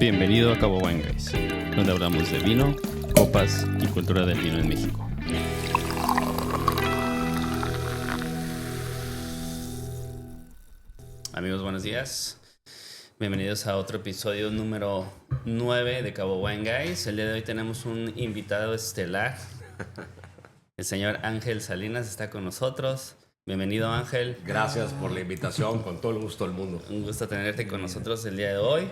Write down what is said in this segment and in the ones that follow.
Bienvenido a Cabo Wine Guys, donde hablamos de vino, copas y cultura del vino en México. Amigos, buenos días. Bienvenidos a otro episodio número 9 de Cabo Wine Guys. El día de hoy tenemos un invitado estelar. El señor Ángel Salinas está con nosotros. Bienvenido, Ángel. Gracias por la invitación, con todo el gusto del mundo. Un gusto tenerte con nosotros el día de hoy.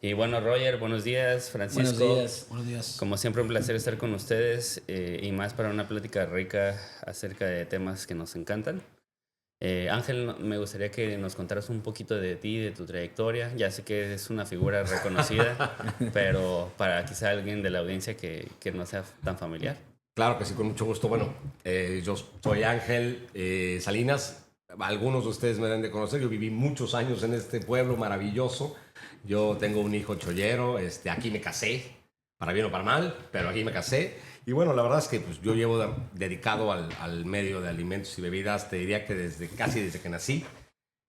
Y bueno, Roger, buenos días. Francisco. Buenos días. Como siempre, un placer estar con ustedes y más para una plática rica acerca de temas que nos encantan. Ángel, me gustaría que nos contaras un poquito de ti, de tu trayectoria. Ya sé que es una figura reconocida, pero para quizá alguien de la audiencia que no sea tan familiar. Claro que sí, con mucho gusto. Bueno, yo soy Ángel Salinas. Algunos de ustedes me deben de conocer. Yo viví muchos años en este pueblo maravilloso. Yo tengo un hijo chollero. Aquí me casé, para bien o para mal, pero aquí me casé. Y bueno, la verdad es que pues, yo llevo dedicado al medio de alimentos y bebidas, te diría que casi desde que nací,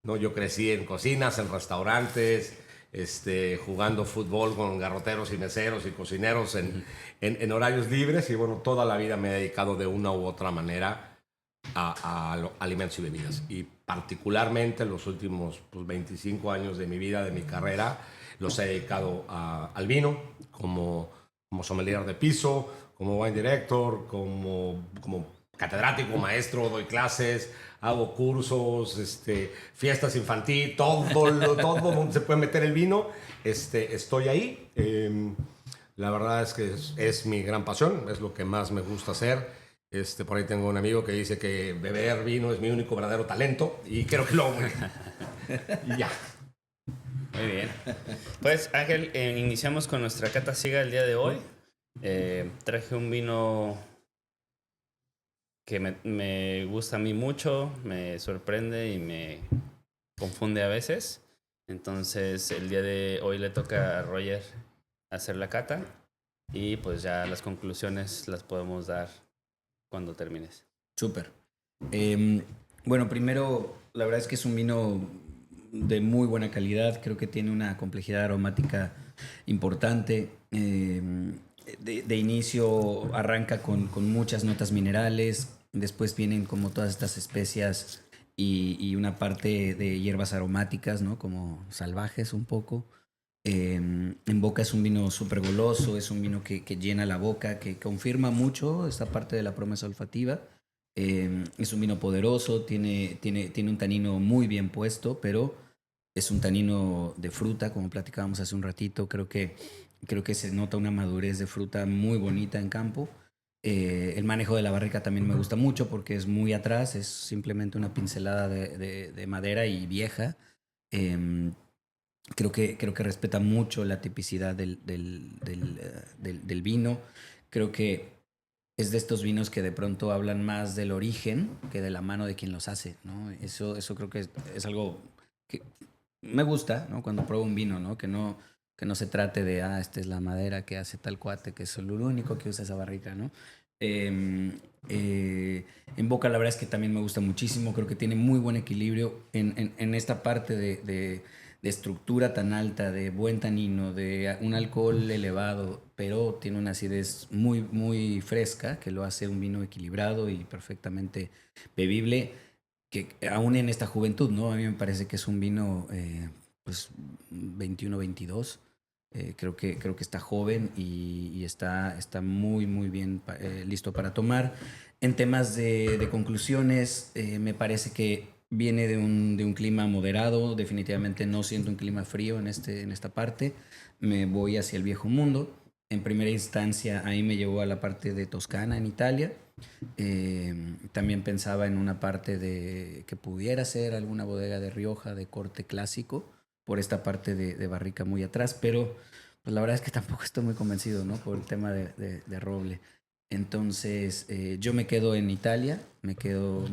¿no? Yo crecí en cocinas, en restaurantes, jugando fútbol con garroteros y meseros y cocineros en horarios libres. Y bueno, toda la vida me he dedicado de una u otra manera a alimentos y bebidas. Y particularmente los últimos 25 años de mi vida, de mi carrera, los he dedicado al vino, como sommelier de piso, como wine director, como catedrático, maestro, doy clases, hago cursos, fiestas infantiles, todo donde se puede meter el vino, estoy ahí. La verdad es que es mi gran pasión, es lo que más me gusta hacer. Por ahí tengo un amigo que dice que beber vino es mi único verdadero talento y creo que lo hago muy bien. Y ya. Muy bien. Pues Ángel, iniciamos con nuestra cata ciega el día de hoy. Traje un vino que me gusta a mí mucho, me sorprende y me confunde a veces. Entonces el día de hoy le toca a Roger hacer la cata y pues ya las conclusiones las podemos dar cuando termines. Súper. Bueno, primero, la verdad es que es un vino de muy buena calidad. Creo que tiene una complejidad aromática importante. De inicio arranca con muchas notas minerales. Después vienen como todas estas especias y una parte de hierbas aromáticas, ¿no? Como salvajes un poco. En boca es un vino súper goloso, es un vino que llena la boca, que confirma mucho esta parte de la promesa olfativa. Es un vino poderoso, tiene un tanino muy bien puesto, pero es un tanino de fruta, como platicábamos hace un ratito. Creo que se nota una madurez de fruta muy bonita en campo. El manejo de la barrica también me gusta mucho porque es muy atrás, es simplemente una pincelada de madera y vieja. Creo que respeta mucho la tipicidad del vino. Creo que es de estos vinos que de pronto hablan más del origen que de la mano de quien los hace, ¿no? Eso creo que es algo que me gusta, ¿no? Cuando pruebo un vino, ¿no? Que no se trate de, esta es la madera que hace tal cuate, que es el único que usa esa barrica, ¿no? En boca la verdad es que también me gusta muchísimo. Creo que tiene muy buen equilibrio en esta parte de estructura tan alta, de buen tanino, de un alcohol elevado, pero tiene una acidez muy, muy fresca que lo hace un vino equilibrado y perfectamente bebible, que aún en esta juventud, ¿no? A mí me parece que es un vino, 21, 22. Creo que está joven y está muy, muy bien listo para tomar. En temas de conclusiones, me parece que viene de un clima moderado, definitivamente no siento un clima frío en esta parte. Me voy hacia el viejo mundo. En primera instancia, ahí me llevó a la parte de Toscana, en Italia. También pensaba en una parte de que pudiera ser alguna bodega de Rioja de corte clásico, por esta parte de barrica muy atrás, pero pues la verdad es que tampoco estoy muy convencido, ¿no? Por el tema de roble. Entonces, yo me quedo en Italia, me quedo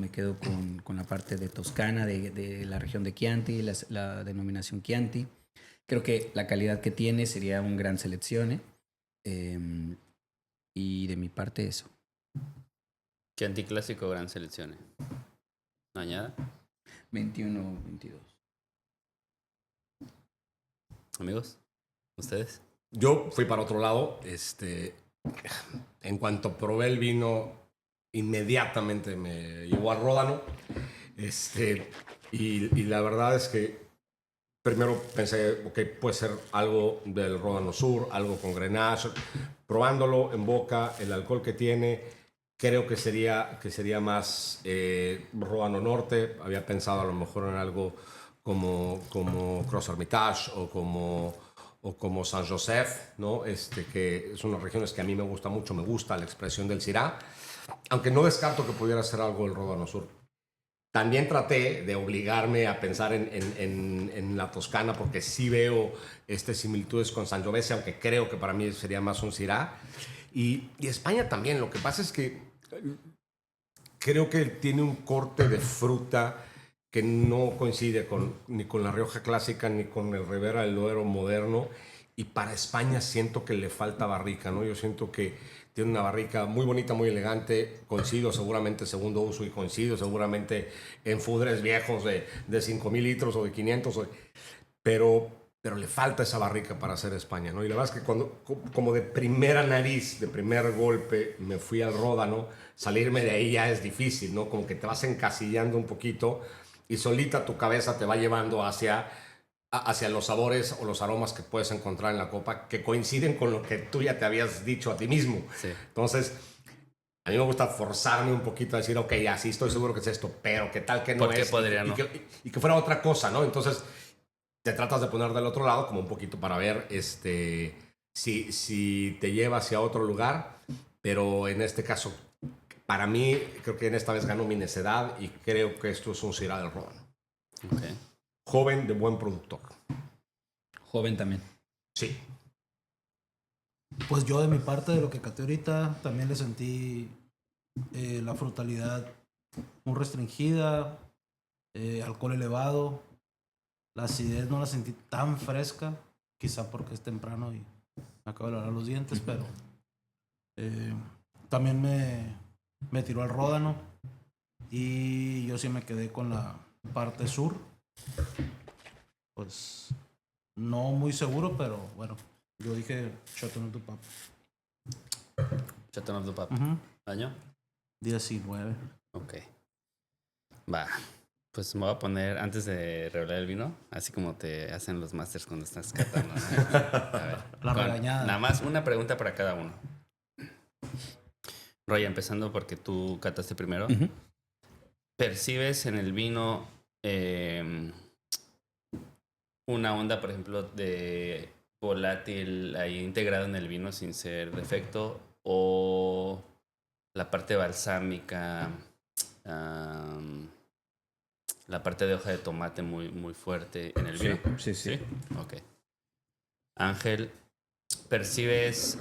con la parte de Toscana, de la región de Chianti, la denominación Chianti. Creo que la calidad que tiene sería un gran seleccione. Y de mi parte eso. ¿Qué anticlásico gran selección? ¿No añada? 21, 22. Amigos, ¿ustedes? Yo fui para otro lado. En cuanto probé el vino, inmediatamente me llevó al Ródano. Y la verdad es que primero pensé, ok, puede ser algo del Ródano Sur, algo con Grenache. Probándolo en boca, el alcohol que tiene, creo que sería más Ródano Norte. Había pensado a lo mejor en algo como Cross Hermitage o como San Joseph, ¿no? Que son unas regiones que a mí me gusta mucho, me gusta la expresión del Syrah, aunque no descarto que pudiera ser algo del Ródano Sur. También traté de obligarme a pensar en la Toscana, porque sí veo similitudes con Sangiovese, aunque creo que para mí sería más un Syrah. Y España también, lo que pasa es que creo que tiene un corte de fruta que no coincide ni con la Rioja clásica ni con el Ribera del Duero moderno, y para España siento que le falta barrica, ¿no? Yo siento que tiene una barrica muy bonita, muy elegante. Coincido seguramente segundo uso, y coincido seguramente en fudres viejos de 5,000 litros o de 500, pero le falta esa barrica para hacer España, ¿no? Y la verdad es que cuando, como de primera nariz, de primer golpe, me fui al Ródano, salirme de ahí ya es difícil, ¿no? Como que te vas encasillando un poquito y solita tu cabeza te va llevando hacia los sabores o los aromas que puedes encontrar en la copa, que coinciden con lo que tú ya te habías dicho a ti mismo. Sí. Entonces, a mí me gusta forzarme un poquito a decir, ok, ya sí estoy seguro que es esto, pero qué tal que no ¿Por qué es. podría y no? y que fuera otra cosa, ¿no? Entonces, te tratas de poner del otro lado como un poquito para ver si te lleva hacia otro lugar, pero en este caso, para mí, creo que en esta vez ganó mi necedad, y creo que esto es un Syrah del Ródano. Okay. Joven, de buen productor. Joven también. Sí. Pues yo de mi parte, de lo que caté ahorita, también le sentí la frutalidad muy restringida, alcohol elevado, la acidez no la sentí tan fresca, quizá porque es temprano y me acabo de lavar los dientes, pero también me tiró al Ródano, y yo sí me quedé con la parte sur. Pues no muy seguro, pero bueno, yo dije Chateauneuf du Pape. Chateauneuf du Pape. ¿Año? 19. Ok. Va. Pues me voy a poner, antes de revelar el vino, así como te hacen los masters cuando estás catando, ¿no? A ver. La regañada. Nada más una pregunta para cada uno. Roy, empezando porque tú cataste primero. ¿Percibes en el vino una onda, por ejemplo, de volátil ahí integrado en el vino sin ser defecto, o la parte balsámica, la parte de hoja de tomate muy, muy fuerte en el vino? Sí. Ok. Ángel, ¿percibes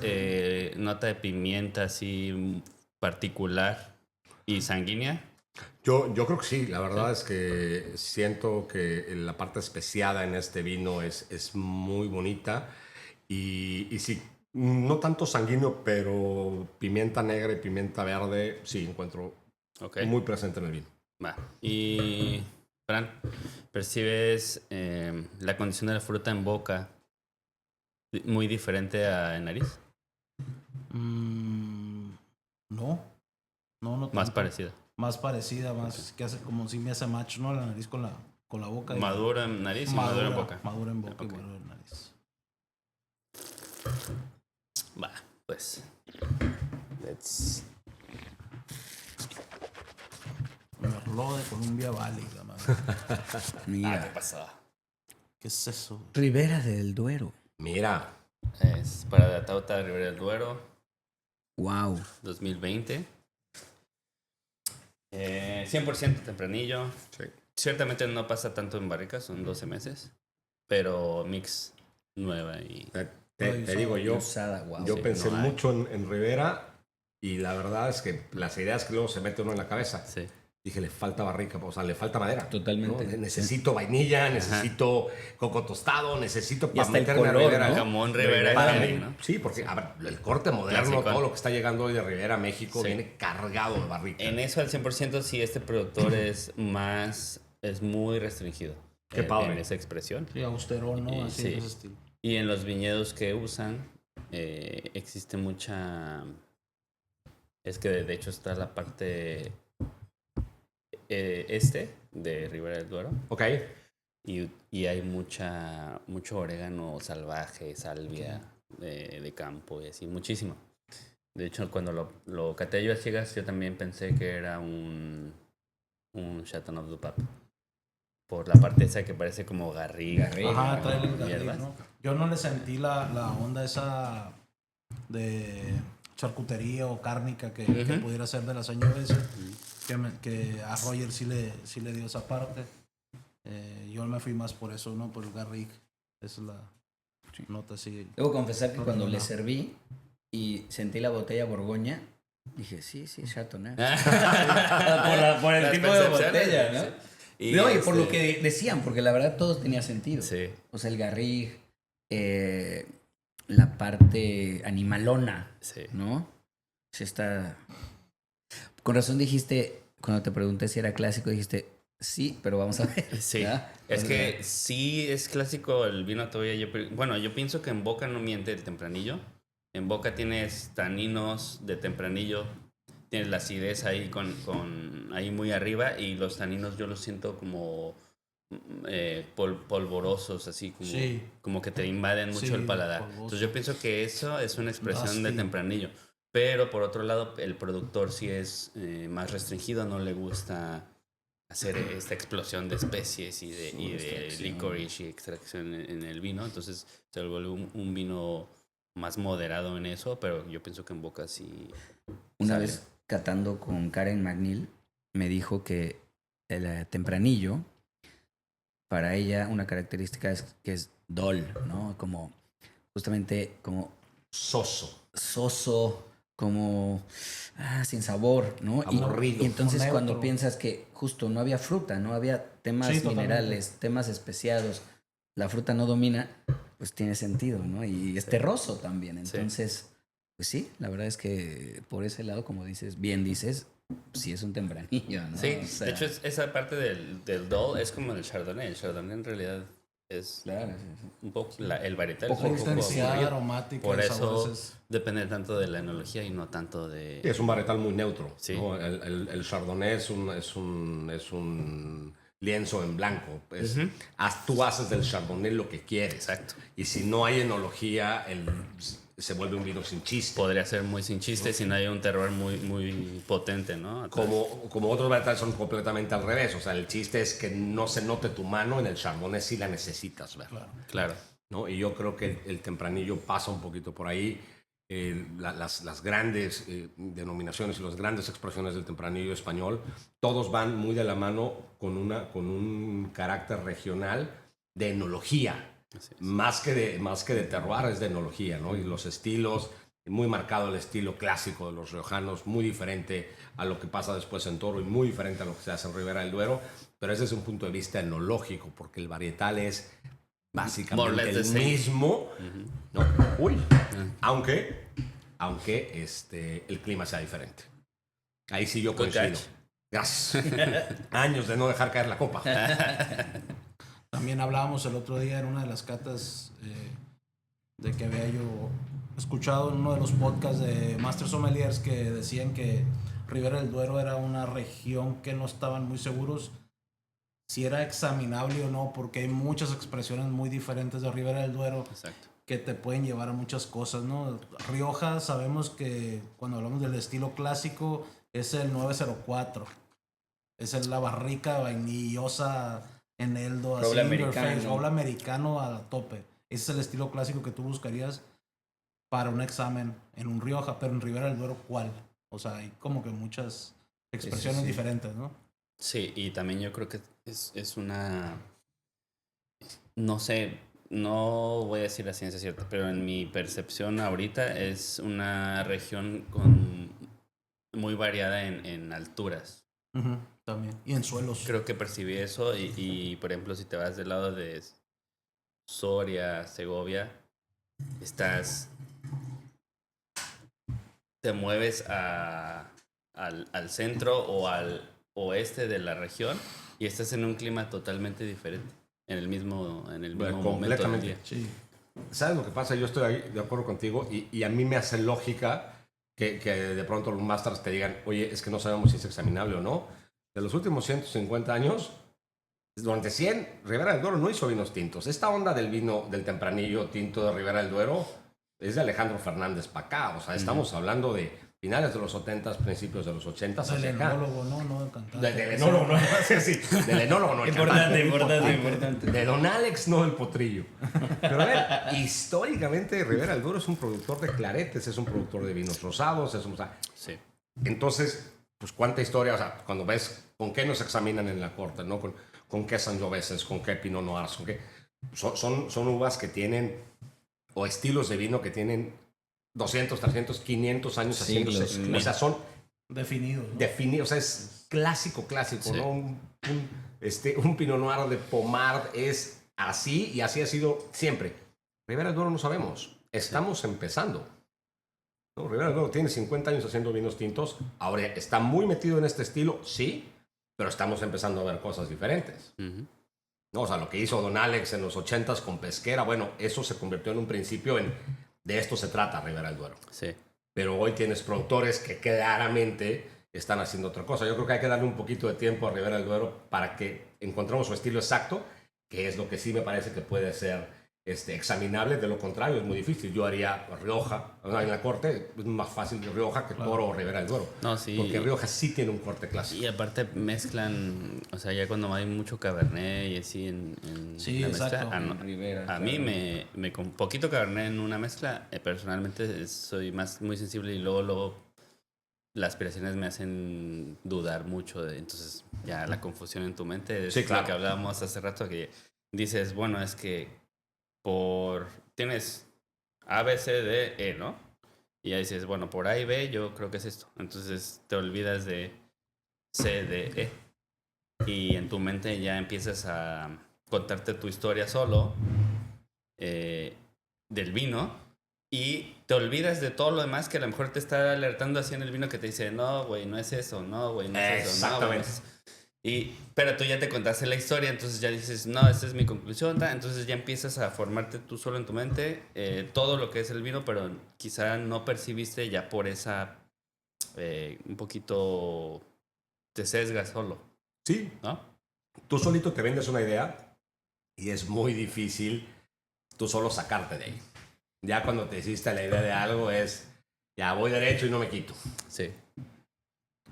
nota de pimienta así particular y sanguínea? Yo creo que sí, la verdad es que siento que la parte especiada en este vino es muy bonita, y sí, no tanto sanguíneo, pero pimienta negra y pimienta verde sí encuentro muy presente en el vino. Va. Y Fran, ¿percibes la condición de la fruta en boca muy diferente a en nariz? No. Más tanto. parecida. Más parecida, más que hace como si me hace match, ¿no? La nariz con la boca. Madura en nariz y madura en boca. Madura en boca, Ok. y madura en nariz. Va, pues. Let's. Merlot de Columbia Valley, la madre. Mira. ¿Qué pasó? ¿Qué es eso? Ribera del Duero. Mira. Es para la Tauta Ribera del Duero. Wow. 2020. 100% tempranillo. Sí. Ciertamente no pasa tanto en barricas, son 12 meses. Pero mix nueva y... Te digo yo, Usada, wow. yo sí, pensé no hay. mucho en Ribera, y la verdad es que las ideas que luego se mete uno en la cabeza, Sí. dije, le falta barrica, o sea, le falta madera. Totalmente. ¿no? Necesito vainilla, necesito coco tostado, necesito Y para hasta el meterme a color, Ribera. ¿no? Jamón Ribera Para Heavy, mí, ¿no? sí, porque a ver, el corte moderno, Clásico. todo lo que está llegando hoy de Ribera a México, Sí. viene cargado de barrica. En eso al 100% sí, este productor es muy restringido. Qué padre. En esa expresión. Sí, austerón, ¿no? Y Así sí. de ese estilo. Y en los viñedos que usan, existe mucha... Es que de hecho está la parte de Ribera del Duero. Ok. Y hay mucho orégano salvaje, salvia de campo y así, muchísimo. De hecho, cuando lo caté yo a ciegas, yo también pensé que era un Chateauneuf du Pape. Por la parte esa que parece como garriga. Ajá, trae el hierbas. garriz, ¿no? Yo no le sentí la onda esa de charcutería o cárnica que pudiera ser de la Sangiovese, que a Roger sí le dio esa parte. Yo me fui más por eso, ¿no? Por el garrigue. Esa es la nota así. Debo confesar que cuando le serví y sentí la botella Borgoña, dije, sí, Chateauneuf. por el Las tipo de percepciones, botella, ¿no? sí. Y No, y por lo que decían, porque la verdad todo tenía sentido. Sí. O sea, el garrigue, la parte animalona, Sí. ¿no? Sí está... Con razón dijiste, cuando te pregunté si era clásico, dijiste, sí, pero vamos a ver. Sí. ¿verdad? Es que sí es clásico el vino todavía. Yo pienso que en boca no miente el tempranillo. En boca tienes taninos de tempranillo. Tienes la acidez ahí ahí muy arriba y los taninos yo los siento como polvorosos, así como que te invaden mucho el paladar. polvoso. Entonces yo pienso que eso es una expresión de Dusty. tempranillo. Pero por otro lado, el productor sí es más restringido, no le gusta hacer esta explosión de especies y de licorice y extracción en el vino. Entonces se vuelve un vino más moderado en eso, pero yo pienso que en boca sí... Una sale. vez catando con Karen McNeil, me dijo que el tempranillo, para ella una característica es que es dull, ¿no? Como justamente como Soso. soso, como sin sabor, ¿no? Aburrido. Y entonces Neutro. cuando piensas que justo no había fruta, no había temas Sí, totalmente. minerales, temas especiados, la fruta no domina, pues tiene sentido, ¿no? Y es terroso también. Entonces, pues sí, la verdad es que por ese lado, como bien dices, sí es un tempranillo, ¿no? Sí, O sea, de hecho esa parte del dull es como el Chardonnay. El Chardonnay en realidad es claro, sí. un poco el varietal. Poco es un poco intensidad aburrido. aromática. Por de eso sabores es- depende tanto de la enología y no tanto de... Es un varietal muy neutro. Sí. ¿no? El Chardonnay es un lienzo en blanco. Tú haces del Chardonnay lo que quieres. Exacto. Y si no hay enología, se vuelve un vino sin chiste. Podría ser muy sin chiste si no hay un terror muy, muy potente, ¿no? Atrás. Como otros varietales son completamente al revés. O sea, el chiste es que no se note tu mano. En el Chardonnay sí la necesitas ver. Claro. ¿No? Y yo creo que el tempranillo pasa un poquito por ahí. Las grandes denominaciones y las grandes expresiones del tempranillo español, todos van muy de la mano con un carácter regional de enología. Más que de terroir, es de enología, ¿no? Y los estilos, muy marcado el estilo clásico de los riojanos, muy diferente a lo que pasa después en Toro y muy diferente a lo que se hace en Ribera del Duero, pero ese es un punto de vista enológico, porque el varietal es básicamente el mismo, ¿no? Aunque el clima sea diferente. Ahí sí yo Good coincido. catch. Gracias. Años de no dejar caer la copa. También hablábamos el otro día en una de las catas de que había yo escuchado en uno de los podcasts de Master Sommeliers que decían que Ribera del Duero era una región que no estaban muy seguros si era examinable o no, porque hay muchas expresiones muy diferentes de Ribera del Duero. Exacto. Que te pueden llevar a muchas cosas, ¿no? Rioja, sabemos que cuando hablamos del estilo clásico es el 904. Es la barrica vainillosa, eneldo, así, Roble in your americano. face, roble americano a tope. Ese es el estilo clásico que tú buscarías para un examen en un Rioja, pero en Ribera del Duero, ¿cuál? O sea, hay como que muchas expresiones diferentes, ¿no? Sí, y también yo creo que es una... No sé, no voy a decir la ciencia cierta, pero en mi percepción ahorita es una región muy variada en alturas. También. Y en suelos. Creo que percibí eso y, por ejemplo, si te vas del lado de Soria, Segovia, te mueves al centro o al oeste de la región y estás en un clima totalmente diferente en el mismo momento del día. Sí. ¿Sabes lo que pasa? Yo estoy ahí de acuerdo contigo y a mí me hace lógica que de pronto los masters te digan, oye, es que no sabemos si es examinable o no. De los últimos 150 años, durante 100, Ribera del Duero no hizo vinos tintos. Esta onda del vino del tempranillo tinto de Ribera del Duero es de Alejandro Fernández para acá. O sea, estamos hablando de finales de los 70, principios de los 80 Del hacia acá. enólogo, no, del cantante. Del enólogo, no. Sí, del enólogo, no. El cantante. Importante. De Don Alex, no del potrillo. Pero a ver, históricamente Ribera del Duero es un productor de claretes, es un productor de vinos rosados, o sea, Sí. entonces, pues cuánta historia, o sea, cuando ves con qué nos examinan en la corte, ¿no? Con qué Sangioveses, con qué Pinot Noirs, con qué... Son uvas que tienen, o estilos de vino que tienen 200, 300, 500 años Siglos, haciéndose. O sea, son Definido. ¿no? definidos, o sea, es clásico, Sí. ¿no? Un Pinot Noir de Pomard es así y así ha sido siempre. Ribera del Duero no sabemos, estamos empezando. ¿No? Ribera del Duero tiene 50 años haciendo vinos tintos, ahora está muy metido en este estilo, sí, pero estamos empezando a ver cosas diferentes. Ujú. ¿No? O sea, lo que hizo Don Alex en los 80s con Pesquera, bueno, eso se convirtió en un principio en de esto se trata Ribera del Duero. Sí. Pero hoy tienes productores que claramente están haciendo otra cosa. Yo creo que hay que darle un poquito de tiempo a Ribera del Duero para que encontremos su estilo exacto, que es lo que sí me parece que puede ser examinable. De lo contrario, es muy difícil. Yo haría Rioja, o sea, en la corte es más fácil de Rioja que Toro o Ribera del Duero. No, sí. Porque Rioja sí tiene un corte clásico. Y aparte mezclan, o sea, ya cuando hay mucho cabernet y así en Sí, la mezcla, exacto. no, Ribera, a mí me con poquito cabernet en una mezcla, personalmente soy muy sensible y luego las aspiraciones me hacen dudar mucho, entonces ya la confusión en tu mente es Sí, claro. lo que hablábamos hace rato, que dices, bueno, es que tienes A, B, C, D, E, ¿no? Y ahí dices, bueno, por A y B yo creo que es esto. Entonces te olvidas de C, D, E. Y en tu mente ya empiezas a contarte tu historia solo del vino y te olvidas de todo lo demás que a lo mejor te está alertando así en el vino que te dice, no, güey, no es eso, no, güey, no es eso. No, güey, no es eso". Pero tú ya te contaste la historia, entonces ya dices, no, esta es mi conclusión, entonces ya empiezas a formarte tú solo en tu mente todo lo que es el vino, pero quizá no percibiste ya por esa, un poquito te sesgas solo, Sí, ¿no? tú solito te vendes una idea y es muy difícil tú solo sacarte de ahí. Ya cuando te hiciste la idea de algo es, ya voy derecho y no me quito. Sí.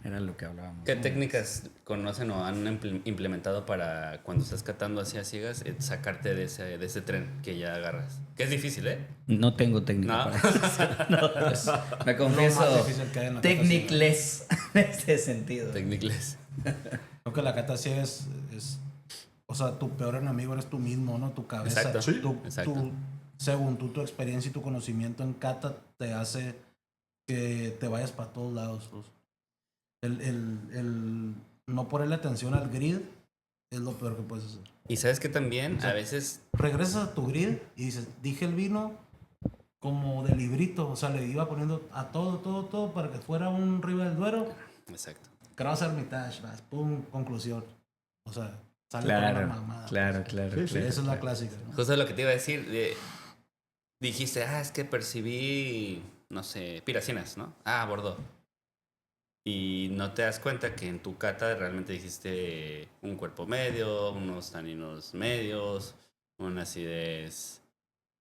Era lo que hablábamos. ¿Qué ¿no? técnicas conocen o han implementado para cuando estás catando hacia ciegas, sacarte de ese tren que ya agarras? Que es difícil, ¿eh? No tengo técnica No. para eso. No, es- me Lo confieso más difícil que hay en la cata technicless en este sentido. Technicless. Creo que la cata ciega o sea, tu peor enemigo eres tú mismo, ¿no? Tu cabeza. Exacto. Sí, Tú, según tu experiencia y tu conocimiento en cata te hace que te vayas para todos lados. Pues. El no ponerle atención al grid es lo peor que puedes hacer. Y sabes que también a veces... Regresas a tu grid y dices, dije el vino como de librito, o sea, le iba poniendo a todo para que fuera un Ribera del Duero. Exacto. Cross Hermitage, vas, pum, conclusión. O sea, sale con Claro, una mamada. claro. Esa es la clásica, ¿no? Justo lo que te iba a decir, dijiste, es que percibí, no sé, piracinas, ¿no? Bordeaux. Y no te das cuenta que en tu cata realmente dijiste un cuerpo medio, unos taninos medios, una acidez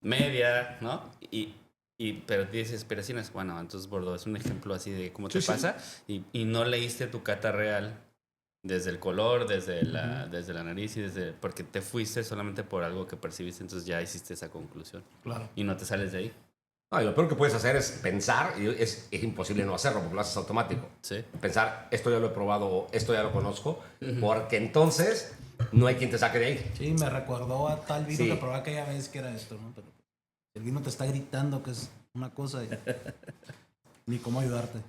media, ¿no? Pero dices piracinas, bueno, entonces Bordeaux es un ejemplo así de cómo te pasa y no leíste tu cata real desde el color, desde la nariz y porque te fuiste solamente por algo que percibiste, entonces ya hiciste esa conclusión Claro. y no te sales de ahí. No, y lo peor que puedes hacer es pensar, y es imposible no hacerlo porque lo haces automático. Sí. Pensar, esto ya lo he probado, esto ya lo conozco, porque entonces no hay quien te saque de ahí. Sí, me recordó a tal vino Sí. que probé aquella vez que era esto, ¿no? Pero el vino te está gritando que es una cosa y ni cómo ayudarte.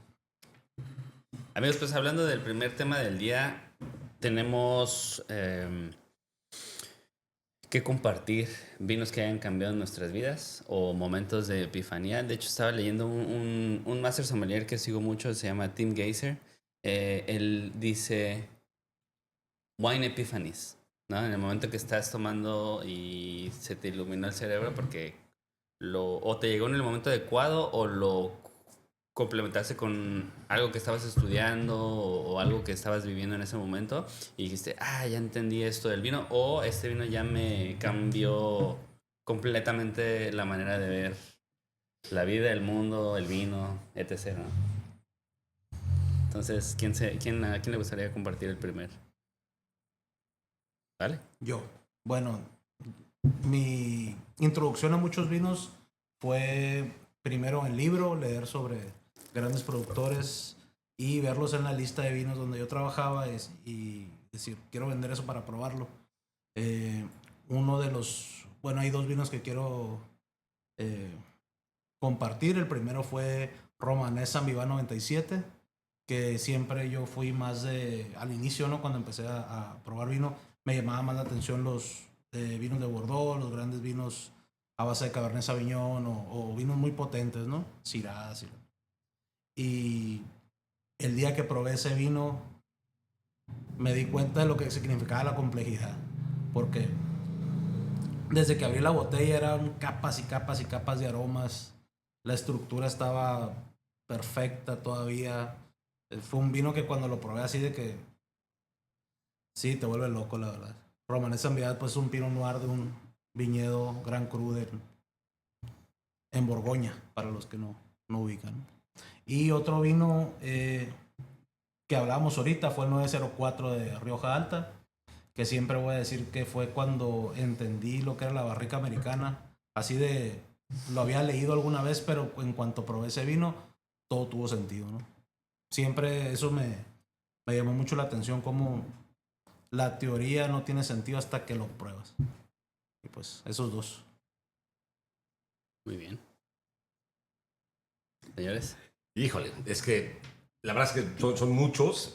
Amigos, pues hablando del primer tema del día, tenemos que compartir vinos que hayan cambiado en nuestras vidas o momentos de epifanía. De hecho, estaba leyendo un Master Sommelier que sigo mucho, se llama Tim Geiser. Él dice Wine Epiphanies, ¿no? En el momento que estás tomando y se te iluminó el cerebro porque o te llegó en el momento adecuado o lo complementaste con algo que estabas estudiando o algo que estabas viviendo en ese momento y dijiste, ya entendí esto del vino, o este vino ya me cambió completamente la manera de ver la vida, el mundo, el vino, etc., ¿no? Entonces, ¿a quién le gustaría compartir el primer? ¿Vale? Yo. Bueno, mi introducción a muchos vinos fue primero en libro, leer sobre grandes productores y verlos en la lista de vinos donde yo trabajaba y decir, quiero vender eso para probarlo. Hay 2 vinos que quiero compartir. El primero fue Romanés San Viván 97, que siempre yo fui más al inicio, ¿no? Cuando empecé a probar vino, me llamaba más la atención los vinos de Bordeaux, los grandes vinos a base de Cabernet Sauvignon o vinos muy potentes, ¿no? Syrah. Y el día que probé ese vino, me di cuenta de lo que significaba la complejidad. Porque desde que abrí la botella eran capas y capas y capas de aromas. La estructura estaba perfecta todavía. Fue un vino que cuando lo probé así de que... Sí, te vuelve loco, la verdad. Romanés San Viván, pues es un Pinot Noir de un viñedo Gran Cru en Borgoña, para los que no ubican. Y otro vino que hablábamos ahorita fue el 904 de Rioja Alta, que siempre voy a decir que fue cuando entendí lo que era la barrica americana. Así de... Lo había leído alguna vez, pero en cuanto probé ese vino, todo tuvo sentido, ¿no? Siempre eso me llamó mucho la atención, como la teoría no tiene sentido hasta que lo pruebas. Y pues esos 2. Muy bien. Señores. Híjole, es que la verdad es que son muchos,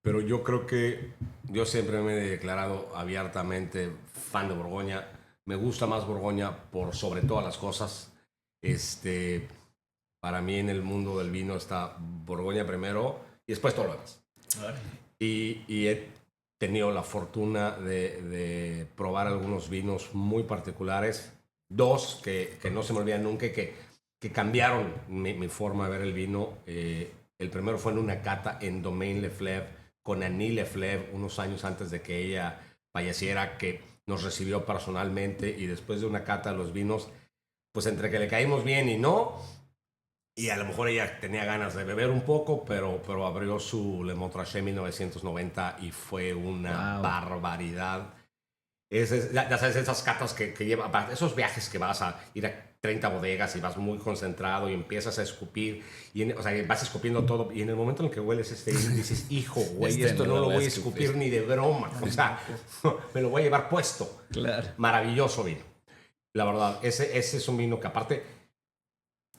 pero yo creo que yo siempre me he declarado abiertamente fan de Borgoña. Me gusta más Borgoña por sobre todas las cosas. Para mí en el mundo del vino está Borgoña primero y después todo lo demás. Y he tenido la fortuna de probar algunos vinos muy particulares. 2 que no se me olvidan nunca y que cambiaron mi forma de ver el vino. El primero fue en una cata en Domaine Leflaive con Annie Leflaive unos años antes de que ella falleciera, que nos recibió personalmente, y después de una cata de los vinos, pues entre que le caímos bien y no, y a lo mejor ella tenía ganas de beber un poco, pero abrió su Le Montrachet 1990 y fue una barbaridad. Ya sabes, esas catas que llevan, esos viajes que vas a ir a 30 bodegas y vas muy concentrado y empiezas a escupir, o sea, vas escupiendo todo, y en el momento en el que hueles vino dices, hijo, güey, esto no lo voy a escupir ni de broma, o sea, me lo voy a llevar puesto. Claro. Maravilloso vino. La verdad, ese es un vino que aparte,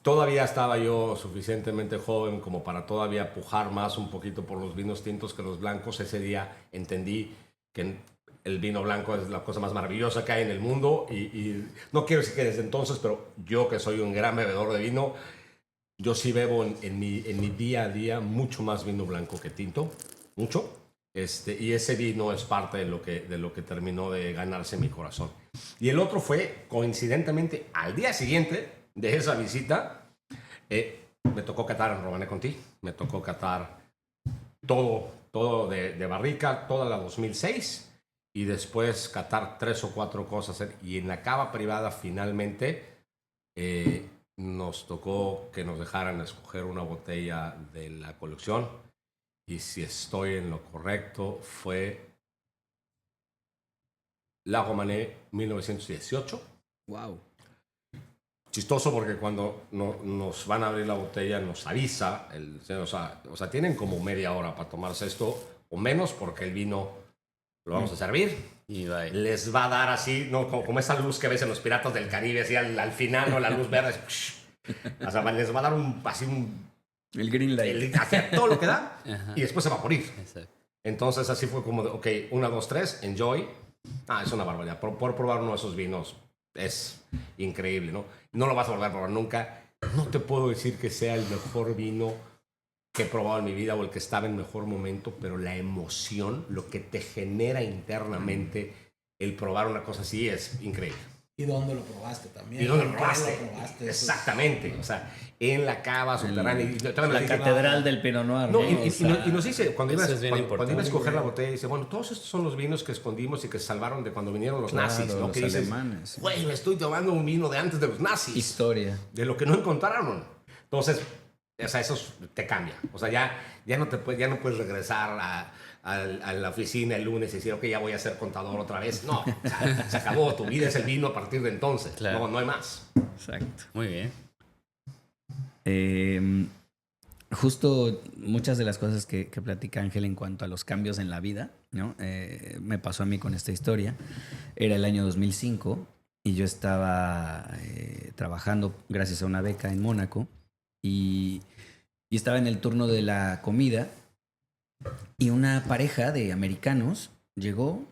todavía estaba yo suficientemente joven como para todavía pujar más un poquito por los vinos tintos que los blancos. Ese día entendí que el vino blanco es la cosa más maravillosa que hay en el mundo, y no quiero decir que desde entonces, pero yo que soy un gran bebedor de vino, yo sí bebo en mi día a día mucho más vino blanco que tinto, mucho, y ese vino es parte de lo que terminó de ganarse mi corazón. Y el otro fue, coincidentemente, al día siguiente de esa visita, me tocó catar en Romanée Conti, me tocó catar todo de barrica, toda la 2006, y después catar 3 o 4 cosas. Y en la cava privada finalmente nos tocó que nos dejaran escoger una botella de la colección, y si estoy en lo correcto fue la Romanée 1918. Wow. Chistoso porque cuando nos van a abrir la botella nos avisa, o sea, tienen como media hora para tomarse esto, o menos, porque el vino lo vamos a servir. Y bye. Les va a dar así, ¿no? Como esa luz que ves en los Piratas del Caribe, así al final, ¿no? La luz verde. O sea, les va a dar el green light. hacia todo lo que da. Ajá. Y después se va a morir. Exacto. Entonces así fue como de, ok, 1, 2, 3, enjoy. Es una barbaridad. Por probar uno de esos vinos es increíble, ¿no? No lo vas a volver a probar nunca. No te puedo decir que sea el mejor vino que he probado en mi vida o el que estaba en mejor momento, pero la emoción, lo que te genera internamente el probar una cosa así es increíble. ¿Y dónde lo probaste también? ¿Y dónde ¿En lo qué probaste? lo probaste? Eso Exactamente. O sea, en la cava subterránea. Y todavía nos La dice- catedral del Pinot Noir. No, ¿no? y, O y- sea, y nos dice, cuando eso ibas, es bien cuando iba a importante. escoger la botella, dice, bueno, todos estos son los vinos que escondimos y que se salvaron de cuando vinieron los claro, nazis, ¿no? los Que dices, alemanes. güey, me estoy tomando un vino de antes de los nazis. Historia. De lo que no encontraron. Entonces, o sea, eso te cambia. O sea, ya no puedes regresar a la oficina el lunes y decir, ok, ya voy a ser contador otra vez. No, o sea, se acabó. Tu vida es el vino a partir de entonces. Claro. No hay más. Exacto. Muy bien. Justo muchas de las cosas que platica Ángel en cuanto a los cambios en la vida, ¿no? Me pasó a mí con esta historia. Era el año 2005 y yo estaba trabajando gracias a una beca en Mónaco y estaba en el turno de la comida y una pareja de americanos llegó,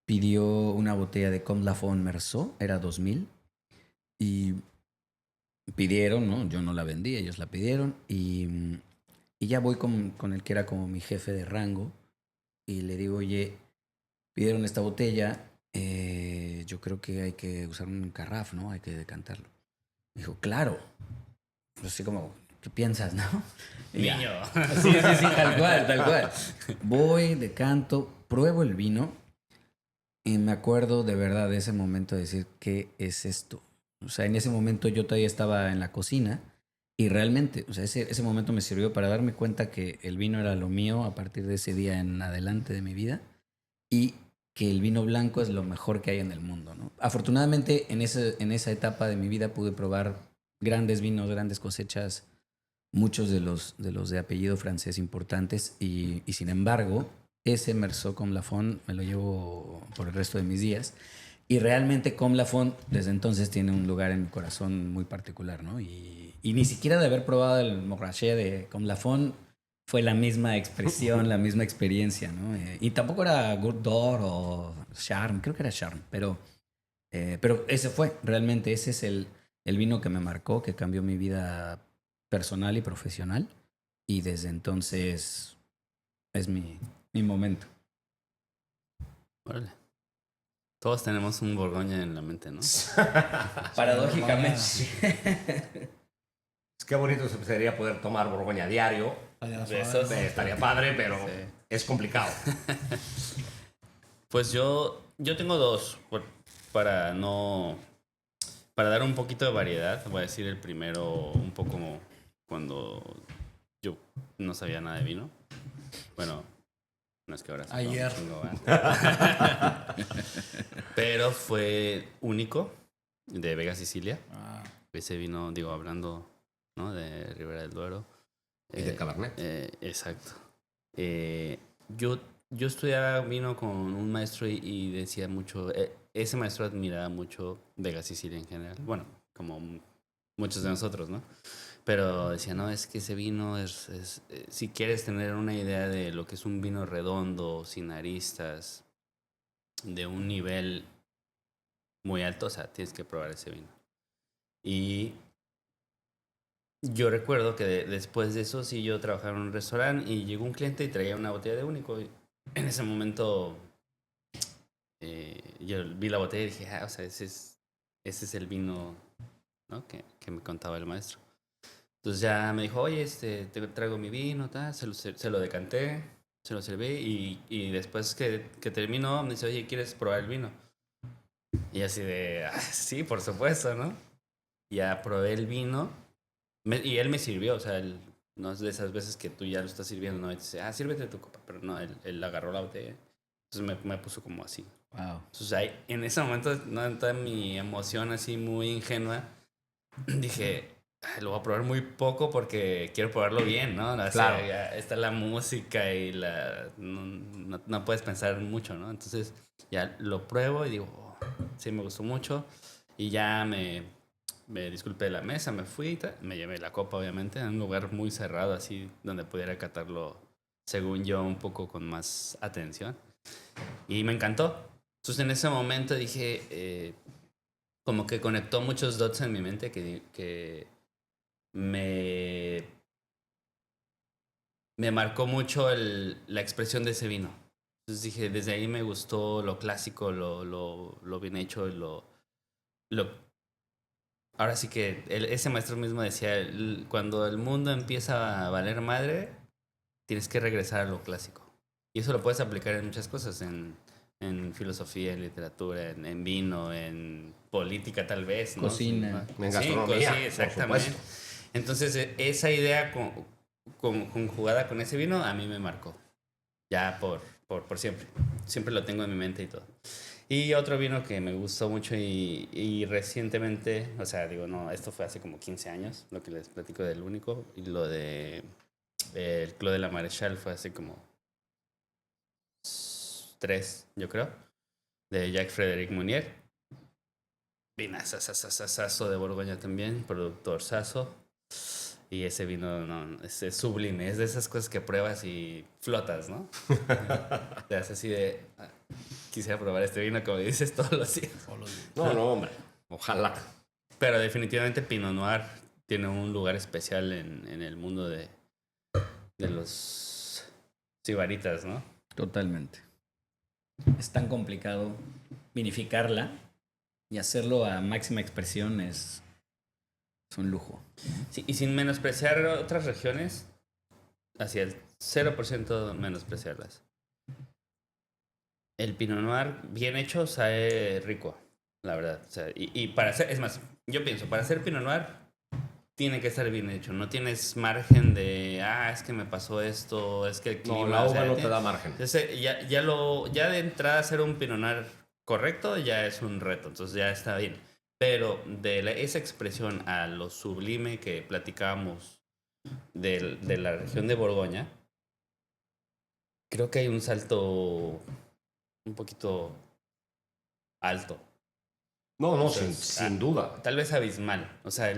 pidió una botella de Comme Lafon Merceau, era 2000, y pidieron, ¿no? Yo no la vendí, ellos la pidieron y ya voy con el que era como mi jefe de rango y le digo, oye, pidieron esta botella, yo creo que hay que usar un carraf, ¿no? Hay que decantarlo. Dijo, claro. Pues así como, ¿qué piensas, no? Y ya. Niño. Sí, tal cual, tal cual. Voy, decanto, pruebo el vino y me acuerdo de verdad de ese momento de decir, ¿qué es esto? O sea, en ese momento yo todavía estaba en la cocina y realmente, o sea, ese momento me sirvió para darme cuenta que el vino era lo mío a partir de ese día en adelante de mi vida y que el vino blanco es lo mejor que hay en el mundo, ¿no? Afortunadamente, en esa etapa de mi vida pude probar grandes vinos, grandes cosechas, muchos de los de apellido francés importantes y sin embargo, ese Merceau Comme Lafon me lo llevo por el resto de mis días. Y realmente Comme Lafon desde entonces tiene un lugar en mi corazón muy particular, ¿no? Y ni siquiera de haber probado el Montrachet de Comme Lafon fue la misma expresión, la misma experiencia, ¿no? Y tampoco era Goutte d'Or o Charme, creo que era Charme, pero ese fue, realmente ese es el vino que me marcó, que cambió mi vida personal y profesional. Y desde entonces es mi momento. Órale. Todos tenemos un Borgoña en la mente, ¿no? Paradójicamente. Es que bonito sería poder tomar Borgoña a diario. Allá De suave, esos. ¿no? Estaría padre, pero Sí. es complicado. Pues yo tengo dos. Para no. Para dar un poquito de variedad, voy a decir el primero un poco cuando yo no sabía nada de vino. Bueno, no es que ahora sepa un Ayer. chingo, ¿verdad? Pero fue único de Vega Sicilia. Ah, Ese vino, digo, hablando, ¿no? De Ribera del Duero. Y de Cabernet. Exacto. Yo estudiaba vino con un maestro y decía mucho, ese maestro admiraba mucho Vega Sicilia en general. Bueno, como muchos de nosotros, ¿no? Pero decía, no, es que ese vino si quieres tener una idea de lo que es un vino redondo, sin aristas, de un nivel muy alto, o sea, tienes que probar ese vino. Y yo recuerdo que después de eso, sí, yo trabajaba en un restaurante y llegó un cliente y traía una botella de único. Y en ese momento yo vi la botella y dije, o sea, ese es el vino, ¿no? que me contaba el maestro. Entonces ya me dijo, oye, te traigo mi vino, tal. Se lo decanté, se lo serví y después que terminó me dice, oye, ¿quieres probar el vino? Y así de, sí, por supuesto, ¿no? Ya probé el vino y él me sirvió, o sea, no es de esas veces que tú ya lo estás sirviendo, ¿no? Y dice, sírvete tu copa, pero no, él agarró la botella. Entonces me puso como así. Wow. Entonces ahí, en ese momento, ¿no? En toda mi emoción así muy ingenua, dije, lo voy a probar muy poco porque quiero probarlo bien, ¿no? O sea, Claro. ya está la música y no puedes pensar mucho, ¿no? Entonces ya lo pruebo y digo, sí, me gustó mucho. Y ya me disculpé de la mesa, me fui, me llevé la copa, obviamente, a un lugar muy cerrado, así, donde pudiera catarlo, según yo, un poco con más atención. Y me encantó. Entonces en ese momento dije, como que conectó muchos dots en mi mente que me marcó mucho la expresión de ese vino. Entonces dije, desde ahí me gustó lo clásico, lo bien hecho, lo... Ahora sí que ese maestro mismo decía, cuando el mundo empieza a valer madre, tienes que regresar a lo clásico. Y eso lo puedes aplicar en muchas cosas, en filosofía, en literatura, en vino, en política tal vez, ¿no? Cocina. En gastronomía, Sí, exactamente. por supuesto. Entonces, esa idea conjugada con ese vino a mí me marcó. Ya por siempre. Siempre lo tengo en mi mente y todo. Y otro vino que me gustó mucho y recientemente, o sea, digo, no, esto fue hace como 15 años, lo que les platico del único, y lo de el Clos de la Marechal fue hace como 3, yo creo, de Jacques-Frédéric Monnier. Vinazazazazazo de Borgoña también, productor sazo. Y ese vino no, es sublime, es de esas cosas que pruebas y flotas, ¿no? Te hace así de, quisiera probar este vino, como dices, todos los días. No, hombre. Ojalá. Pero definitivamente Pinot Noir tiene un lugar especial en el mundo de los sibaritas, ¿no? Totalmente. Es tan complicado vinificarla y hacerlo a máxima expresión es un lujo. Sí, y sin menospreciar otras regiones, hacia el 0% menospreciarlas. El Pinot Noir bien hecho sabe rico, la verdad. O sea, y para hacer, es más, yo pienso, para hacer Pinot Noir tiene que estar bien hecho. No tienes margen de, es que me pasó esto, es que el clima... No, la o sea, uva no te da margen. Entonces, ya de entrada hacer un Pinot Noir correcto ya es un reto, entonces ya está bien. Pero de esa expresión a lo sublime que platicábamos de la región de Borgoña, creo que hay un salto un poquito alto. No, O sea, sin duda. Tal vez abismal. O sea,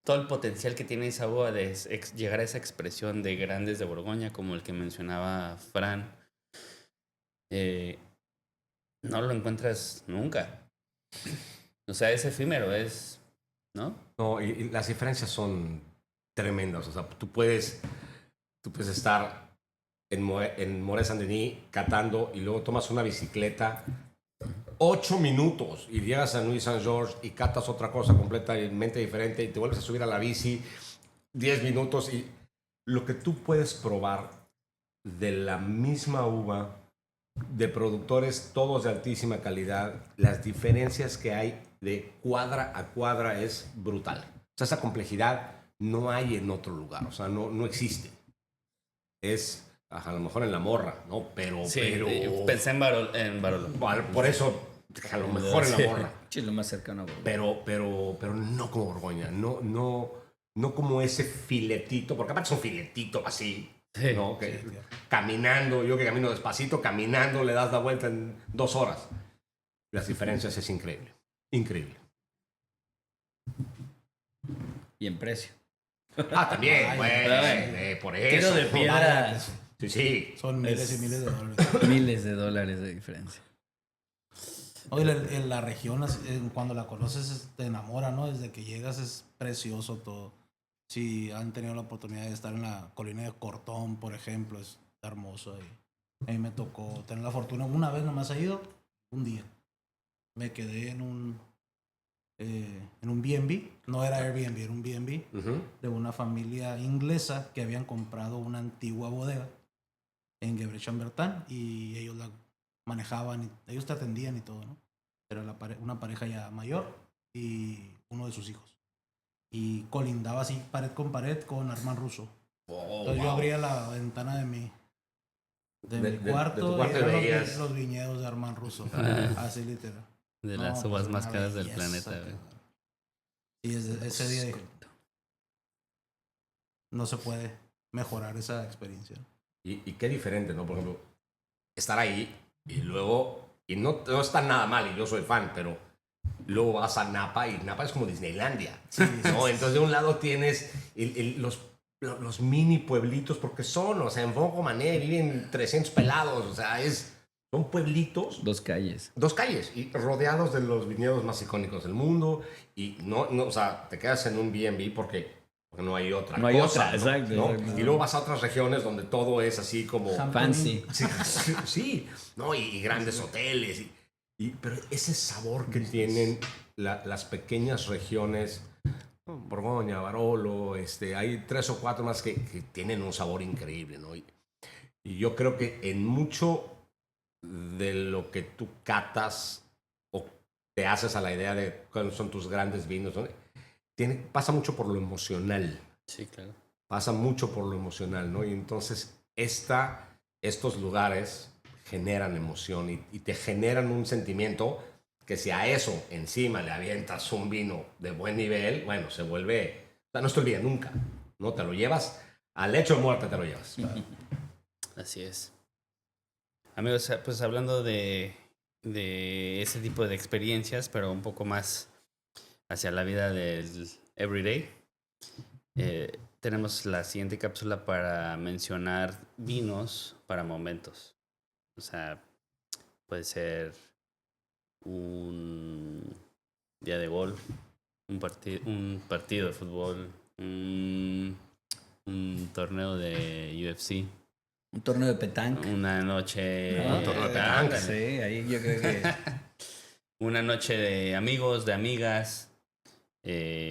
todo el potencial que tiene esa uva de llegar a esa expresión de grandes de Borgoña, como el que mencionaba Fran, no lo encuentras nunca. O sea, es efímero, ¿no? No, y las diferencias son tremendas. O sea, tú puedes estar en Moët Saint-Denis catando y luego tomas una bicicleta 8 minutos y llegas a Nuits Saint-Georges y catas otra cosa completamente diferente y te vuelves a subir a la bici 10 minutos y lo que tú puedes probar de la misma uva, de productores todos de altísima calidad, las diferencias que hay de cuadra a cuadra es brutal. O sea, esa complejidad no hay en otro lugar, o sea, no existe. Es a lo mejor en la morra, ¿no? Pero... Pensé en Barolo. Por eso, a lo mejor en la morra. Sí, es lo más cercano a Borgoña. Pero no como Borgoña, no como ese filetito, porque aparte es un filetito así, Sí, ¿no? Que, caminando, yo que camino despacito, caminando le das la vuelta en 2 horas. Las diferencias es increíble, increíble. Y en precio. También, por eso. Tiro de piedra. Sí. Son miles y miles de dólares. Miles de dólares de diferencia. Oye, en la región, cuando la conoces, te enamora, ¿no? Desde que llegas es precioso todo. Si han tenido la oportunidad de estar en la colina de Cortón, por ejemplo, es hermoso ahí. A mí me tocó tener la fortuna, una vez nomás he ido, un día. Me quedé en un B&B, no era Airbnb, era un B&B de una familia inglesa que habían comprado una antigua bodega en Gebre-Chambertin y ellos la manejaban, y ellos te atendían y todo, ¿no? Era una pareja ya mayor y uno de sus hijos. Y colindaba así pared con Armand Rousseau. Entonces yo abría la ventana de mi cuarto, de tu cuarto y y eran veías los viñedos de Armand Rousseau. Así literal. De las No, uvas pues, más una caras del belleza, planeta, güey. Y ese día dije, no se puede mejorar esa experiencia. Y qué diferente, ¿no? Por ejemplo, estar ahí y luego, y no está nada mal, y yo soy fan, pero luego vas a Napa y Napa es como Disneylandia, ¿no? Entonces de un lado tienes los mini pueblitos, porque o sea, en Bon-Romanet viven 300 pelados, o sea, son pueblitos. 2 calles. 2 calles y rodeados de los viñedos más icónicos del mundo y no, o sea, te quedas en un B&B porque no hay otra No hay cosa, otra, exacto, ¿no? exacto. Y luego vas a otras regiones donde todo es así como... Fancy. Sí, ¿no? Y grandes hoteles. Pero ese sabor que tienen las pequeñas regiones, Borgoña, Barolo, hay 3 o 4 más que tienen un sabor increíble, ¿no? Y yo creo que en mucho de lo que tú catas o te haces a la idea de cuáles son tus grandes vinos, ¿no? Pasa mucho por lo emocional. Sí, claro. Pasa mucho por lo emocional, ¿no? Y entonces estos lugares generan emoción y te generan un sentimiento que si a eso encima le avientas un vino de buen nivel, bueno, se vuelve... O sea, no se olvida nunca, ¿no? Te lo llevas, al lecho de muerte te lo llevas. Así es. Amigos, pues hablando de ese tipo de experiencias, pero un poco más hacia la vida del everyday, tenemos la siguiente cápsula para mencionar vinos para momentos. O sea, puede ser un día de golf, un partido de fútbol, un torneo de UFC. Un torneo de petanque. Una noche... Un torneo de petanque. Sí, ahí yo creo que... Una noche de amigos, de amigas,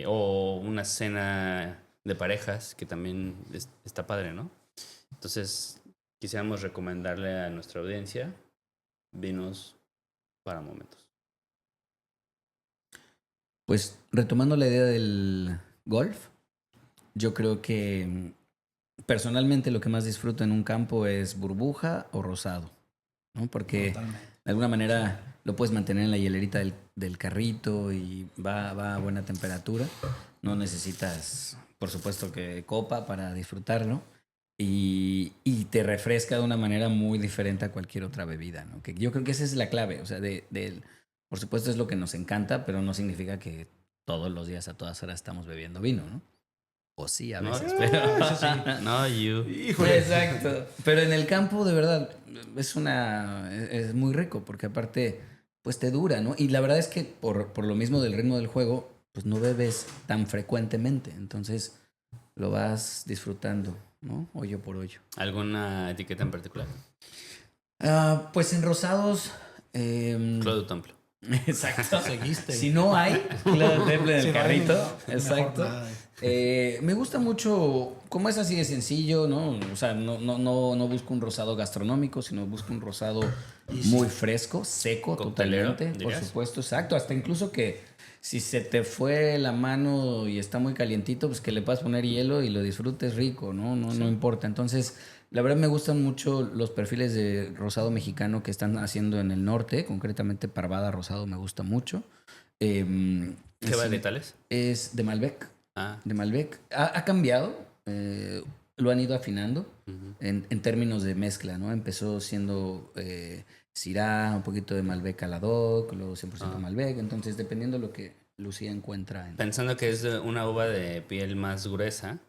o una cena de parejas, que también está padre, ¿no? Entonces, quisiéramos recomendarle a nuestra audiencia vinos para momentos. Pues retomando la idea del golf, yo creo que personalmente lo que más disfruto en un campo es burbuja o rosado, ¿no? Porque Totalmente. de alguna manera lo puedes mantener en la hielerita del carrito y va a buena temperatura. No necesitas, por supuesto, que copa para disfrutarlo. Y te refresca de una manera muy diferente a cualquier otra bebida, ¿no? Que yo creo que esa es la clave. O sea, por supuesto es lo que nos encanta, pero no significa que todos los días a todas horas estamos bebiendo vino, ¿no? O sí, a veces, pero... No, you. Híjole. Exacto. Pero en el campo, de verdad, es muy rico, porque aparte, pues te dura, ¿no? Y la verdad es que por lo mismo del ritmo del juego, pues no bebes tan frecuentemente. Entonces lo vas disfrutando, ¿no? Hoyo por hoyo. ¿Alguna etiqueta en particular? Pues en rosados... Claudio Templo. Exacto. Seguiste. Si no hay, Claudio Templo en el Si no hay, carrito. mejor Exacto. nada. Me gusta mucho, como es así de sencillo, ¿no? O sea, no busco un rosado gastronómico, sino busco un rosado muy fresco, seco, Coctelero, totalmente, por ¿dirías? supuesto, exacto. Hasta incluso que si se te fue la mano y está muy calientito, pues que le puedas poner hielo y lo disfrutes rico, ¿no? No importa. Entonces, la verdad me gustan mucho los perfiles de rosado mexicano que están haciendo en el norte, concretamente Parvada Rosado me gusta mucho. ¿Qué Sí, varietales? es de Malbec. Ah, De Malbec. Ha cambiado, lo han ido afinando ujú. en términos de mezcla, ¿no? Empezó siendo Syrah, un poquito de Malbec a la DOC, luego 100% Malbec. Entonces, dependiendo de lo que Lucía encuentra. Pensando que es una uva de piel más gruesa,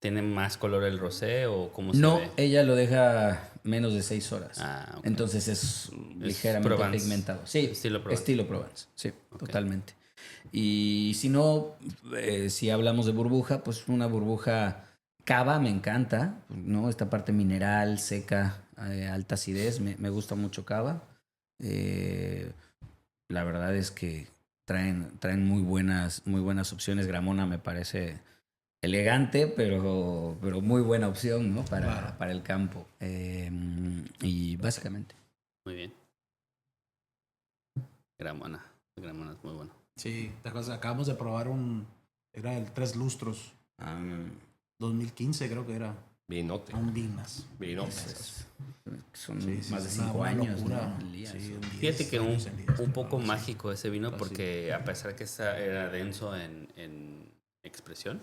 ¿tiene más color el rosé o cómo se No, ve? ella lo deja menos de 6 horas. Ah, ok. Entonces es ligeramente Provence. pigmentado. Sí, Estilo Provence. Estilo Provence, sí, Ok. totalmente. Y si no, si hablamos de burbuja, pues una burbuja cava me encanta, ¿no? Esta parte mineral, seca, alta acidez, me gusta mucho cava. La verdad es que traen muy buenas opciones. Gramona me parece elegante, pero muy buena opción, ¿no? Para el campo. Y básicamente. Muy bien. Gramona. Gramona es muy bueno. Sí, ¿te acuerdas? Acabamos de probar era el 3 lustros, 2015 creo que era, Vinote. un Vinas. Son Sí, sí, más de es una 5 buena años, locura. ¿no? Elías. Sí, un 10 Fíjate que años en Elías, un poco sí. mágico ese vino Así. porque a pesar que era denso en expresión,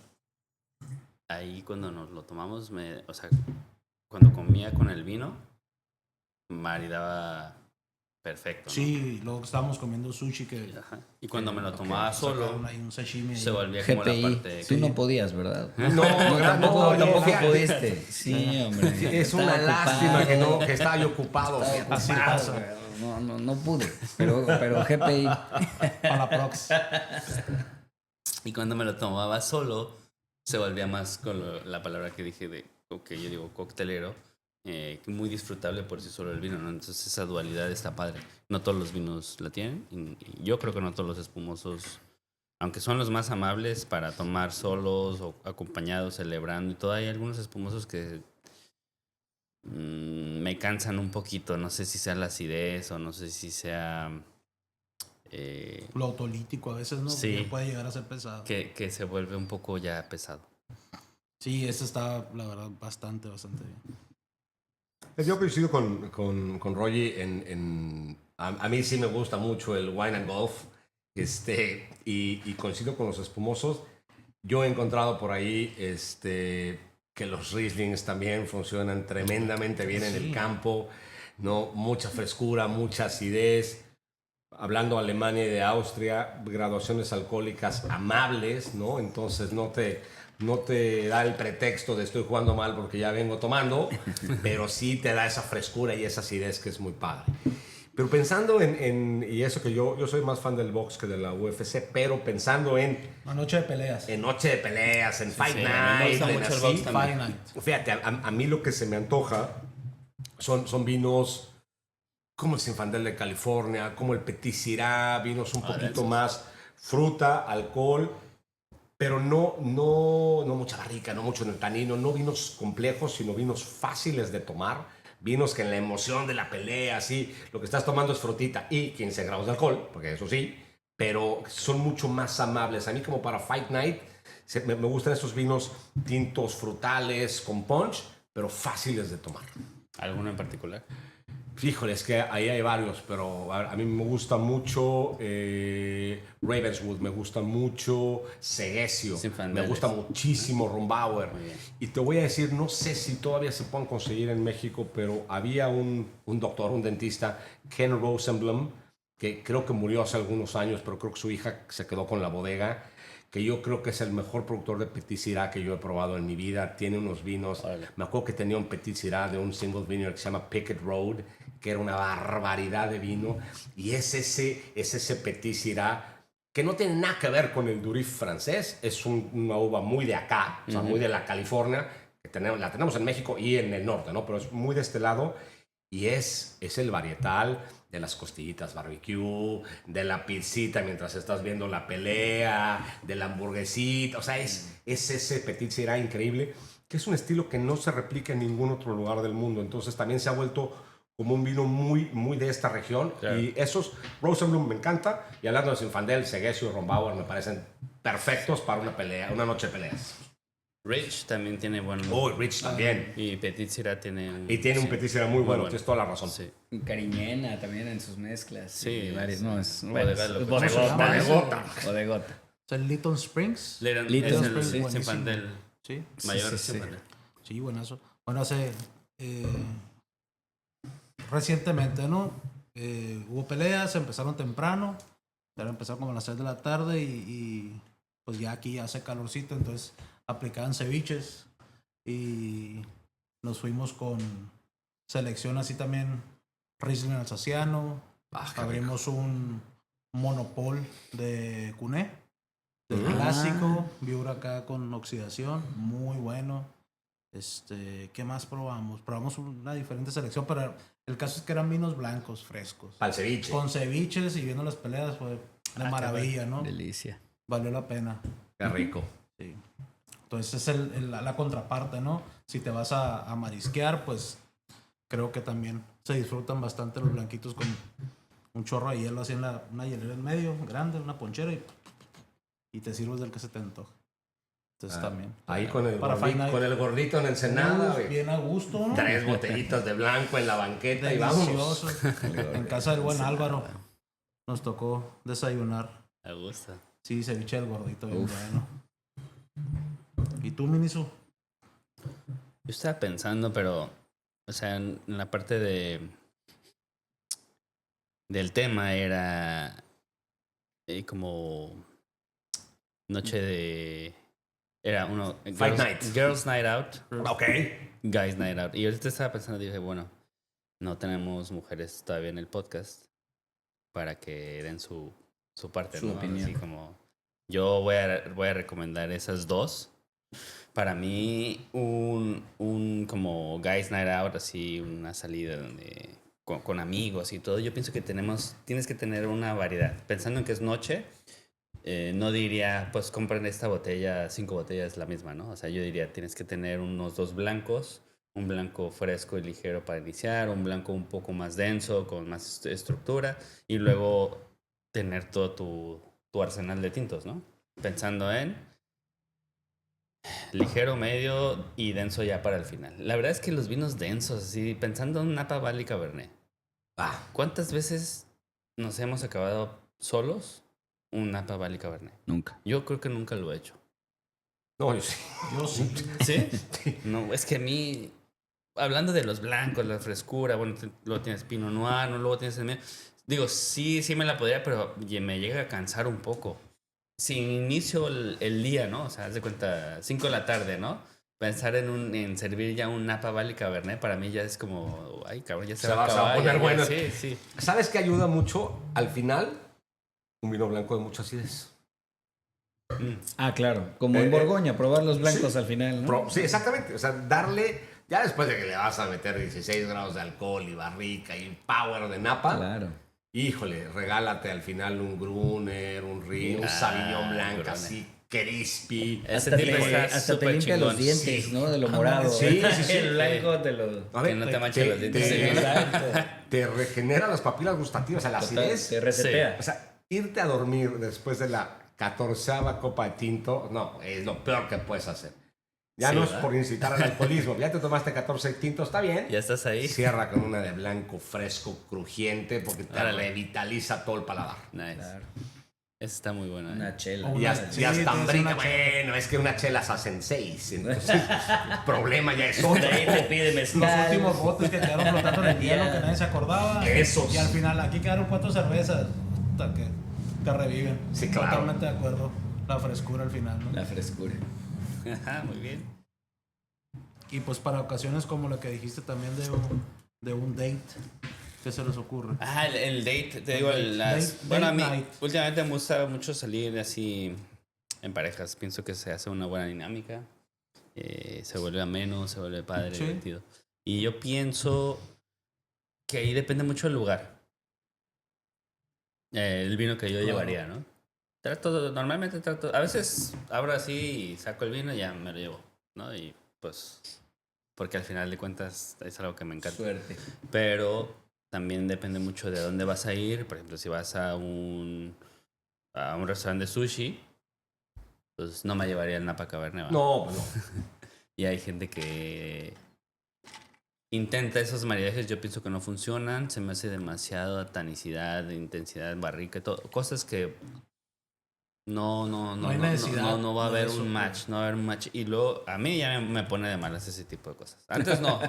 ahí cuando nos lo tomamos, o sea, cuando comía con el vino, maridaba perfecto, ¿no? Sí, luego estábamos comiendo sushi Ajá. Y cuando me lo Ok, tomaba solo, sacaron ahí un sashimi. se volvía como la GPI, parte... tú no podías, ¿verdad? No, tampoco fíjate. pudiste. Sí, hombre. Es una Estaba lástima ocupado. que estaba yo ocupado. Estaba Así ocupado, pasa. güey. No pude. Pero GPI. Para la prox. Y cuando me lo tomaba solo, se volvía más con la palabra que dije que yo digo coctelero, muy disfrutable por sí solo el vino, ¿no? Entonces esa dualidad está padre. No todos los vinos la tienen y yo creo que no todos los espumosos, aunque son los más amables para tomar solos o acompañados, celebrando y todo, hay algunos espumosos que me cansan un poquito. No sé si sea la acidez o no sé si sea Lo autolítico a veces, ¿no? Sí. Que puede llegar a ser pesado. que se vuelve un poco ya pesado. Sí, ese está, la verdad, bastante bien. Yo coincido con Roger a mí sí me gusta mucho el wine and golf, y coincido con los espumosos. Yo he encontrado por ahí que los Rieslings también funcionan tremendamente bien en el campo, ¿no? Mucha frescura, mucha acidez. Hablando de Alemania y de Austria, graduaciones alcohólicas amables, ¿no? Entonces no te da el pretexto de estoy jugando mal porque ya vengo tomando, pero sí te da esa frescura y esa acidez que es muy padre. Pero pensando y eso que yo soy más fan del box que de la UFC, pero pensando en Noche de peleas. En noche de peleas, en Fight sí, Night, me gusta en mucho el así. box también. Fight Night. Fíjate, a mí lo que se me antoja son vinos como el Zinfandel de California, como el Petit Syrah, vinos un poquito más fruta, alcohol, pero no mucha barrica, no mucho en el tanino, no vinos complejos, sino vinos fáciles de tomar, vinos que en la emoción de la pelea, así, lo que estás tomando es frutita y 15 grados de alcohol, porque eso sí, pero son mucho más amables. A mí como para Fight Night me gustan esos vinos tintos, frutales, con punch, pero fáciles de tomar. ¿Alguno en particular? Híjole, es que ahí hay varios, pero a mí me gusta mucho Ravenswood, me gusta mucho Segesio, me gusta muchísimo Rombauer. Y te voy a decir, no sé si todavía se pueden conseguir en México, pero había un doctor, un dentista, Ken Rosenblum, que creo que murió hace algunos años, pero creo que su hija se quedó con la bodega, que yo creo que es el mejor productor de Petit Syrah que yo he probado en mi vida. Tiene unos vinos, me acuerdo que tenía un Petit Syrah de un single vineyard que se llama Picket Road, que era una barbaridad de vino, y es ese Petit Syrah que no tiene nada que ver con el Durif francés, es una uva muy de acá, o sea, muy de la California, que la tenemos en México y en el norte, ¿no? Pero es muy de este lado, y es el varietal de las costillitas barbecue, de la pizzita mientras estás viendo la pelea, de la hamburguesita, o sea, es ese Petit Syrah increíble, que es un estilo que no se replica en ningún otro lugar del mundo, entonces también se ha vuelto como un vino muy, muy de esta región. Claro. Y esos, Rosenblum me encanta, y hablando de Zinfandel, Segesio y Rombauer me parecen perfectos para una noche de peleas. Rich también tiene buen... Rich también. Y Petit Syrah tiene... Y tiene un Petit Syrah muy bueno, tienes toda la razón. Sí. Cariñena también en sus mezclas. Sí. Varios, no, es... Bodegota. ¿Es el Lytton Springs? Lytton Springs, Zinfandel. Sí. Mayor Zinfandel. Sí, buenazo. Bueno, hace... recientemente, ¿no? Hubo peleas, empezaron temprano, empezaron como a las 6 de la tarde y pues ya aquí hace calorcito, entonces aplicaban ceviches y nos fuimos con selección así también, Riesling alsaciano, abrimos un monopol de Cuné, del clásico, Viura acá con oxidación, muy bueno. ¿Qué más probamos? Probamos una diferente selección, pero el caso es que eran vinos blancos, frescos. Al ceviche. Con ceviches y viendo las peleas fue una maravilla, ¿no? Delicia. Valió la pena. Qué rico. Sí. Entonces es la contraparte, ¿no? Si te vas a marisquear, pues creo que también se disfrutan bastante los blanquitos con un chorro de hielo así en una hielera en medio, grande, una ponchera y te sirves del que se te antoja. Entonces también. Ahí con el gordito en Ensenada. Bien a gusto, ¿no? 3 botellitas de blanco en la banqueta delicioso. Y vámonos. En casa del buen Álvaro nos tocó desayunar. Me gusta. Sí, ceviche del gordito, bien bueno. ¿Y tú, Minisu? Yo estaba pensando, pero, o sea, en la parte del tema era como noche de... Era uno... Fight Night. Girls Night Out. Ok. Guys Night Out. Y ahorita estaba pensando, dije, bueno, no tenemos mujeres todavía en el podcast para que den su parte, su ¿no? opinión. Así como... Yo voy a recomendar esas dos. Para mí, un como guys night out, así, una salida donde, con amigos y todo, yo pienso que tienes que tener una variedad. Pensando en que es noche, no diría, pues compren esta botella, 5 botellas la misma, ¿no? O sea, yo diría, tienes que tener unos 2 blancos, un blanco fresco y ligero para iniciar, un blanco un poco más denso, con más estructura, y luego tener todo tu arsenal de tintos, ¿no? Pensando en ligero, medio y denso ya para el final. La verdad es que los vinos densos, así, pensando en Napa Valley Cabernet, ¿cuántas veces nos hemos acabado solos un Napa Valley Cabernet? Nunca. Yo creo que nunca lo he hecho. No, yo sí. Yo sí. ¿Sí? No, es que a mí, hablando de los blancos, la frescura, bueno, luego tienes Pinot Noir, ¿no? Luego tienes el medio. Digo, sí me la podría, pero me llega a cansar un poco. Si inicio el día, ¿no? O sea, haz de cuenta, 5 de la tarde, ¿no? Pensar en servir ya un Napa Valley Cabernet, para mí ya es como, ay, cabrón, ya se va a acabar. poner bueno. Sí. ¿Sabes qué ayuda mucho al final? Un vino blanco de mucha acidez. Ah, claro. Como en Borgoña, probar los blancos sí. al final, ¿no? Sí, exactamente. O sea, darle, ya después de que le vas a meter 16 grados de alcohol y barrica y power de Napa, Claro. híjole, regálate al final un Gruner, un Rin, un Sauvignon Blanc Gruner. así crispy. Ese Hasta tipo está hasta te súper limpia los chingón. dientes, Sí. ¿no? De lo morado. Sí. El blanco te lo... A Que no te manche los dientes. Sí, exacto. te regenera las papilas gustativas, o sea, la Total, acidez. te resetea. O sea, irte a dormir después de la 14ª copa de tinto, no, es lo peor que puedes hacer. Ya Sí, no es ¿verdad? por incitar al alcoholismo, ya te tomaste 14 tintos, está bien. Ya estás ahí. Cierra con una de blanco, fresco, crujiente, porque te Órale. revitaliza todo el paladar. Nice. Claro. Esa está muy buena. Una chela. O Y una- hasta, sí, y hasta tienes brinca, una bueno, es que una chela se hacen 6, entonces el problema ya es otro. De ahí te pide Los mezcal. últimos botes que quedaron flotando en el hielo Ya. que nadie se acordaba. Esos. Y al final, aquí quedaron 4 cervezas. Puta, que reviven. Sí, claro. Totalmente de acuerdo. La frescura al final, ¿no? La frescura. Ajá, muy bien. Y pues para ocasiones como la que dijiste también de un date, ¿qué se les ocurre? Ah, el date, te El digo, date, date bueno, a mí night. últimamente me gusta mucho salir así en parejas. Pienso que se hace una buena dinámica. Se vuelve ameno, se vuelve padre, Sí. divertido. Y yo pienso que ahí depende mucho del lugar. El vino que yo Claro. llevaría, ¿no? Normalmente trato, a veces abro así y saco el vino y ya me lo llevo, ¿no? Y pues, porque al final de cuentas es algo que me encanta. Suerte. Pero también depende mucho de dónde vas a ir. Por ejemplo, si vas a un restaurante de sushi, pues no me llevaría el Napa Cabernet. ¿va? No, pues no. Y hay gente que intenta esos maridajes, yo pienso que no funcionan. Se me hace demasiado tanicidad, intensidad, barrica, y todo. Cosas que no hay necesidad no va a de haber eso, un match, no va a haber un match. Y luego a mí ya me pone de malas ese tipo de cosas. Antes no.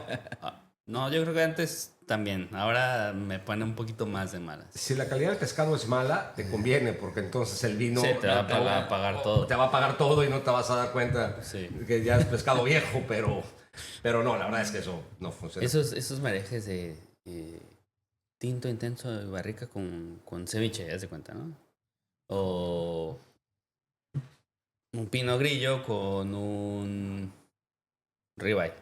No, yo creo que antes también. Ahora me pone un poquito más de malas. Si la calidad del pescado es mala, te conviene, porque entonces el vino Sí, te va a pagar todo. Te va a pagar todo y no te vas a dar cuenta Sí. que ya es pescado viejo, pero no, la verdad es que eso no funciona. Esos maridajes de tinto intenso de barrica con ceviche, ya se cuenta, ¿no? O un pino grillo con un ribeye.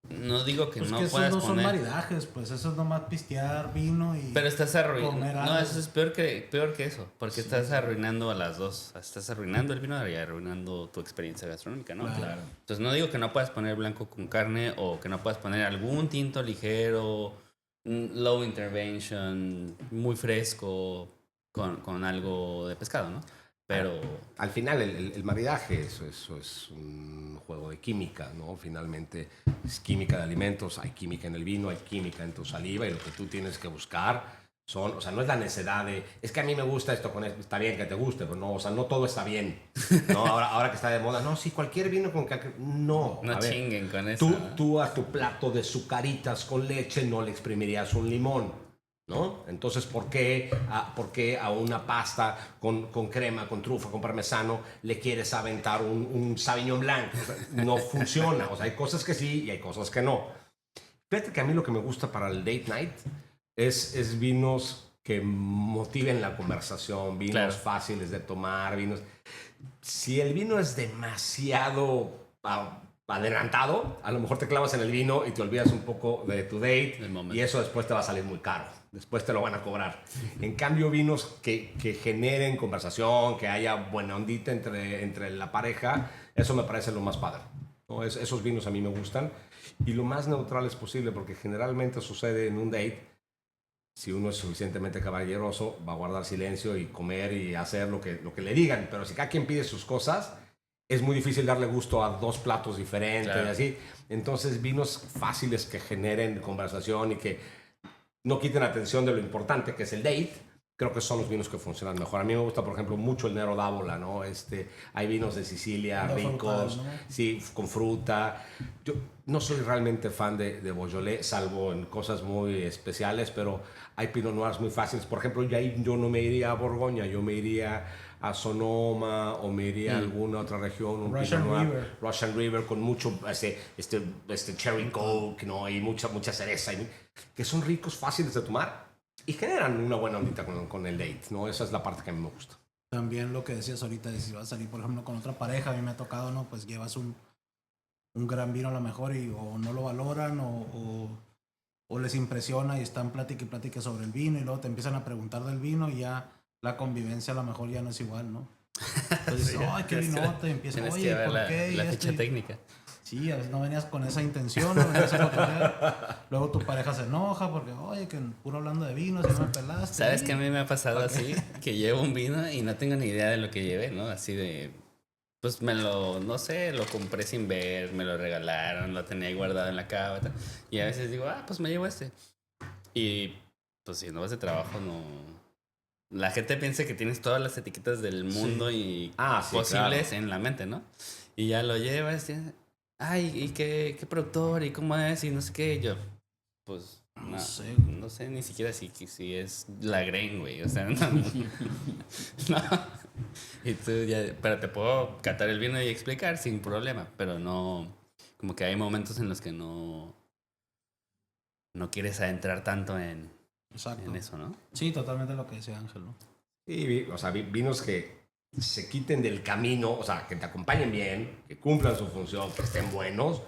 No digo que Pues no que esos puedas no son poner... maridajes, pues eso es nomás pistear vino y... Pero estás arruinando. comer No, algo. eso es peor que eso. Porque estás arruinando a las dos. Estás arruinando el vino y arruinando tu experiencia gastronómica, ¿no? Claro. Entonces no digo que no puedas poner blanco con carne o que no puedas poner algún tinto ligero, low intervention, muy fresco, con algo de pescado, ¿no? Pero Al final, el maridaje, eso es un juego de química, ¿no? Finalmente, es química de alimentos, hay química en el vino, hay química en tu saliva, y lo que tú tienes que buscar o sea, no es la necedad de, es que a mí me gusta esto con esto, está bien que te guste, pero no, o sea, no todo está bien, ¿no? Ahora que está de moda, no, sí, cualquier vino con que, no, no a ver, chinguen con eso. ¿no? tú a tu plato de sucaritas con leche no le exprimirías un limón, ¿no? Entonces, ¿por qué a una pasta con crema, con trufa, con parmesano, le quieres aventar un Sauvignon Blanc? O sea, no funciona. O sea, hay cosas que sí y hay cosas que no. Fíjate que a mí lo que me gusta para el date night es vinos que motiven la conversación, vinos Claro. fáciles de tomar, vinos... si el vino es demasiado adelantado, a lo mejor te clavas en el vino y te olvidas un poco de tu date Del momento. y eso después te va a salir muy caro. Después te lo van a cobrar. En cambio, vinos que generen conversación, que haya buena ondita entre la pareja, eso me parece lo más padre, ¿no? Esos vinos a mí me gustan. Y lo más neutrales posible, porque generalmente sucede en un date, si uno es suficientemente caballeroso, va a guardar silencio y comer y hacer lo que le digan. Pero si cada quien pide sus cosas, es muy difícil darle gusto a 2 platos diferentes, Claro. y así. Entonces, vinos fáciles que generen conversación y que no quiten atención de lo importante que es el date, creo que son los vinos que funcionan mejor. A mí me gusta, por ejemplo, mucho el Nero d'Avola, ¿no? Hay vinos de Sicilia Lo ricos, frutal, ¿no? sí, con fruta. Yo no soy realmente fan de Beaujolais, salvo en cosas muy especiales, pero hay Pinot Noirs muy fáciles. Por ejemplo, yo no me iría a Borgoña, yo me iría a Sonoma o me iría a alguna otra región, un Russian Pinot Noir, River. Russian River con mucho cherry coke, ¿no? Y mucha cereza, que son ricos, fáciles de tomar y generan una buena ondita con el date, ¿no? Esa es la parte que a mí me gusta. También lo que decías ahorita, de si vas a salir, por ejemplo, con otra pareja, a mí me ha tocado, ¿no? Pues llevas un gran vino a lo mejor y o no lo valoran o les impresiona y están plática y plática sobre el vino y luego te empiezan a preguntar del vino y ya la convivencia a lo mejor ya no es igual, ¿no? Entonces, Sí, ay, qué vinote, y empiezan, Tienes oye, que ver ¿por qué? Y la esto, ficha y- técnica. Sí, a veces no venías con esa intención, no venías a cotorrear. Luego tu pareja se enoja porque, oye, que puro hablando de vinos y no me pelaste. ¿Sabes qué a mí me ha pasado así? Que llevo un vino y no tengo ni idea de lo que llevé, ¿no? Así de... Pues no sé, lo compré sin ver, me lo regalaron, lo tenía ahí guardado en la cava. Y a veces digo, pues me llevo este. Y pues si no vas de trabajo, no... La gente piensa que tienes todas las etiquetas del mundo y Sí, posibles claro. en la mente, ¿no? Y ya lo llevas y... Ay, ¿y qué productor? ¿Y cómo es? Y no sé qué. Y yo, pues... No sé. No sé ni siquiera si es la Grain, güey. O sea, no. No. Y tú ya, pero te puedo catar el vino y explicar sin problema, pero no, como que hay momentos en los que no quieres adentrar tanto en Exacto. eso, ¿no? Sí, totalmente lo que decía Ángel, ¿no? Sí, o sea, vinos que se quiten del camino, o sea, que te acompañen bien, que cumplan su función, que estén buenos,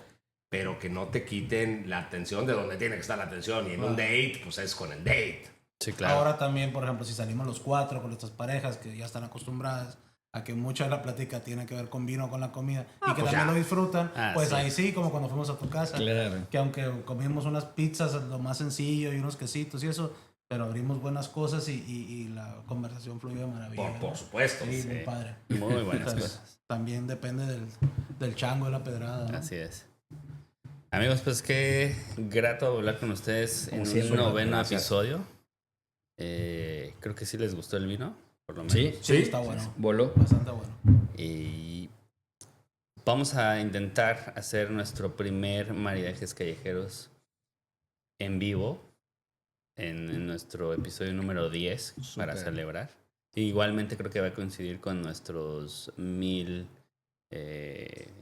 pero que no te quiten la atención de donde tiene que estar la atención. Y en un date, pues es con el date. Sí, claro. Ahora también, por ejemplo, si salimos los 4 con nuestras parejas que ya están acostumbradas a que mucha de la plática tiene que ver con vino o con la comida y que pues también ya. lo disfrutan, pues sí. ahí sí, como cuando fuimos a tu casa. Claro. Que aunque comimos unas pizzas, lo más sencillo y unos quesitos y eso, pero abrimos buenas cosas y la conversación fluyó de maravilla. Por ¿no? supuesto. Sí, muy padre. Muy buenas Entonces, cosas. también depende del chango de la pedrada, ¿no? Así es. Amigos, pues qué grato hablar con ustedes Como en siempre, un 9º gracias. episodio. Creo que sí les gustó el vino, por lo menos. Sí, Sí, está bueno. voló. Bastante bueno. Y vamos a intentar hacer nuestro primer maridajes callejeros en vivo en nuestro episodio número 10 para Súper. celebrar. Igualmente creo que va a coincidir con nuestros 1000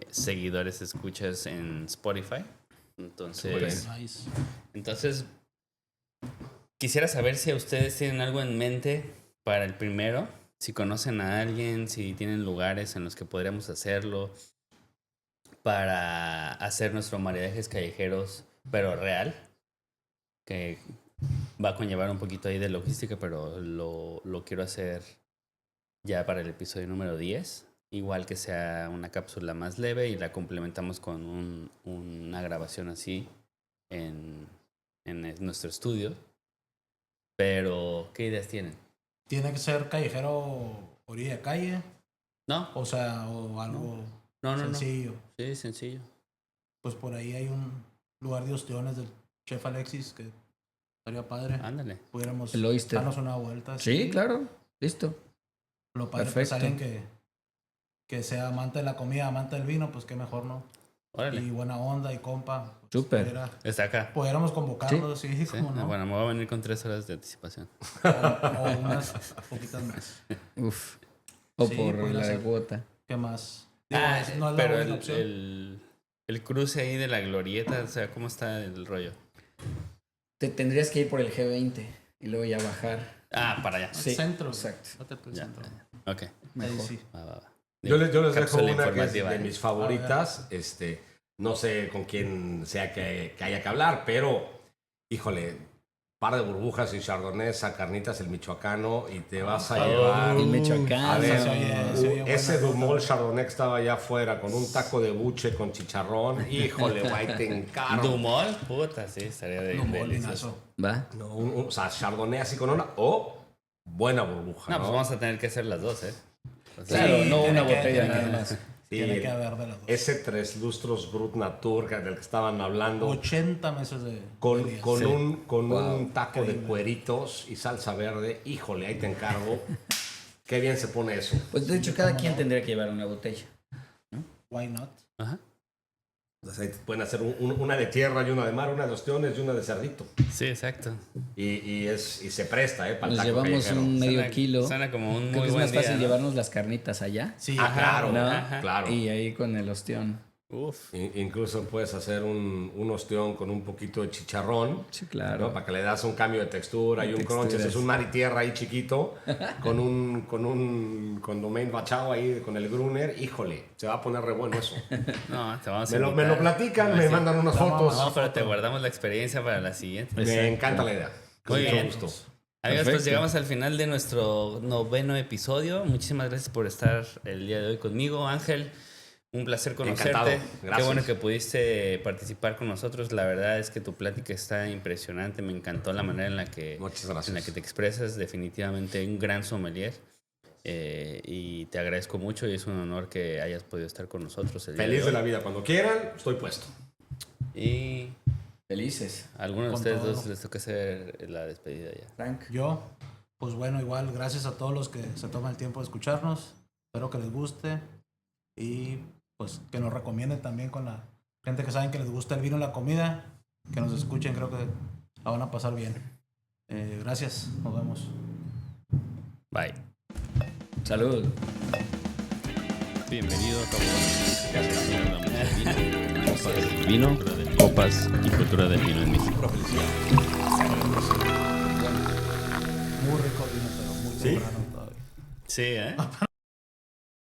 seguidores, escuchas en Spotify. Nice. Entonces, quisiera saber si a ustedes tienen algo en mente para el primero. Si conocen a alguien, si tienen lugares en los que podríamos hacerlo para hacer nuestro maridajes callejeros, pero real. Que va a conllevar un poquito ahí de logística, pero lo quiero hacer ya para el episodio número 10. Igual que sea una cápsula más leve y la complementamos con una grabación así en nuestro estudio. Pero, ¿qué ideas tienen? Tiene que ser callejero, orilla de calle, ¿No? o sea, o algo No. sencillo. Sí, sencillo. Pues por ahí hay un lugar de ostiones del chef Alexis que estaría padre. Ándale. Pudiéramos El Oyster. darnos una vuelta. Sí, claro. Listo. Lo padre Perfecto. pues alguien que sea amante de la comida, amante del vino, pues qué mejor, ¿no? Órale. Y buena onda y compa. Pues, Súper. Está acá. Pudiéramos convocarlo, sí, Sí. como no. Bueno, me voy a venir con 3 horas de anticipación. O unas poquitas más. Uf. O Sí, por pudiera la de ser. cuota. ¿Qué más? Digo, no es la pero única opción. el cruce ahí de la glorieta, o sea, ¿cómo está el rollo? Te tendrías que ir por el G20 y luego ya bajar. Para allá. Sí, Centro. exacto. Vete por el Ya, centro. ya. Ok. Ahí Mejor. sí. Va. Yo les dejo cápsula una que es informativa, de ¿eh? mis favoritas. No sé con quién sea que haya que hablar, pero, híjole, par de burbujas y chardonnays a carnitas el michoacano y te vas a llevar... El Michoacán. A ver, se oye buena ese ruta. Dumol Chardonnay que estaba allá afuera con un taco de buche con chicharrón, híjole, güey, te encargo. Dumol, puta, sí, estaría Un delicioso. molinazo. ¿Va? No, o sea, Chardonnay así con una o buena burbuja, No, ¿no? pues vamos a tener que hacer las dos, ¿eh? O sea, Claro, no tiene una que- botella tiene nada que- más. Sí, Tiene que haber de las dos. ese Tres Lustros Brut Natur del que estaban hablando. 80 meses de Con, días. con, Sí. un Wow, taco de cueritos y salsa verde, híjole, ahí te encargo. Qué bien se pone eso. Pues de hecho, cada quien tendría que llevar una botella. Why not? Ajá. O sea, pueden hacer una de tierra y una de mar, una de ostiones y una de cerdito. Sí, exacto. Y se presta, para el Nos taco llevamos callejero. un medio Suena- kilo. Suena como un Creo muy que es buen más fácil día, ¿no? llevarnos las carnitas allá. Sí, Ah, claro, ¿no? Ajá. claro. Y ahí con el ostión. Uf. Incluso puedes hacer un ostión con un poquito de chicharrón. Sí, ¿no? claro. Para que le das un cambio de textura y un crunch. Texturas. Es un mar y tierra ahí chiquito con domain bachao ahí con el gruner. Híjole, se va a poner re bueno eso. No, te vamos a Me lo invitar. platican, me mandan unas fotos. No, pero te guardamos la experiencia para la siguiente. Me encanta la idea. Con Muy mucho bien. gusto. Amigos, pues Perfecto. llegamos al final de nuestro 9º episodio. Muchísimas gracias por estar el día de hoy conmigo, Ángel. Un placer conocerte. Encantado. Qué Gracias. bueno que pudiste participar con nosotros. La verdad es que tu plática está impresionante. Me encantó la manera en la que, Muchas gracias. en la que te expresas. Definitivamente un gran sommelier. Y te agradezco mucho y es un honor que hayas podido estar con nosotros el día Feliz de de hoy. la vida. Cuando quieran, estoy puesto. Y Felices. a alguno de Con ustedes todo. dos les toca hacer la despedida ya. Frank. Yo, pues bueno, igual, gracias a todos los que se toman el tiempo de escucharnos. Espero que les guste y pues que nos recomienden también con la gente que saben que les gusta el vino y la comida. Que nos escuchen, creo que la van a pasar bien. Gracias, nos vemos. Bye. Salud. Bienvenido a Cabo Vino, copas y cultura del vino en México. Muy rico el vino, pero muy temprano todavía. Sí, ¿eh?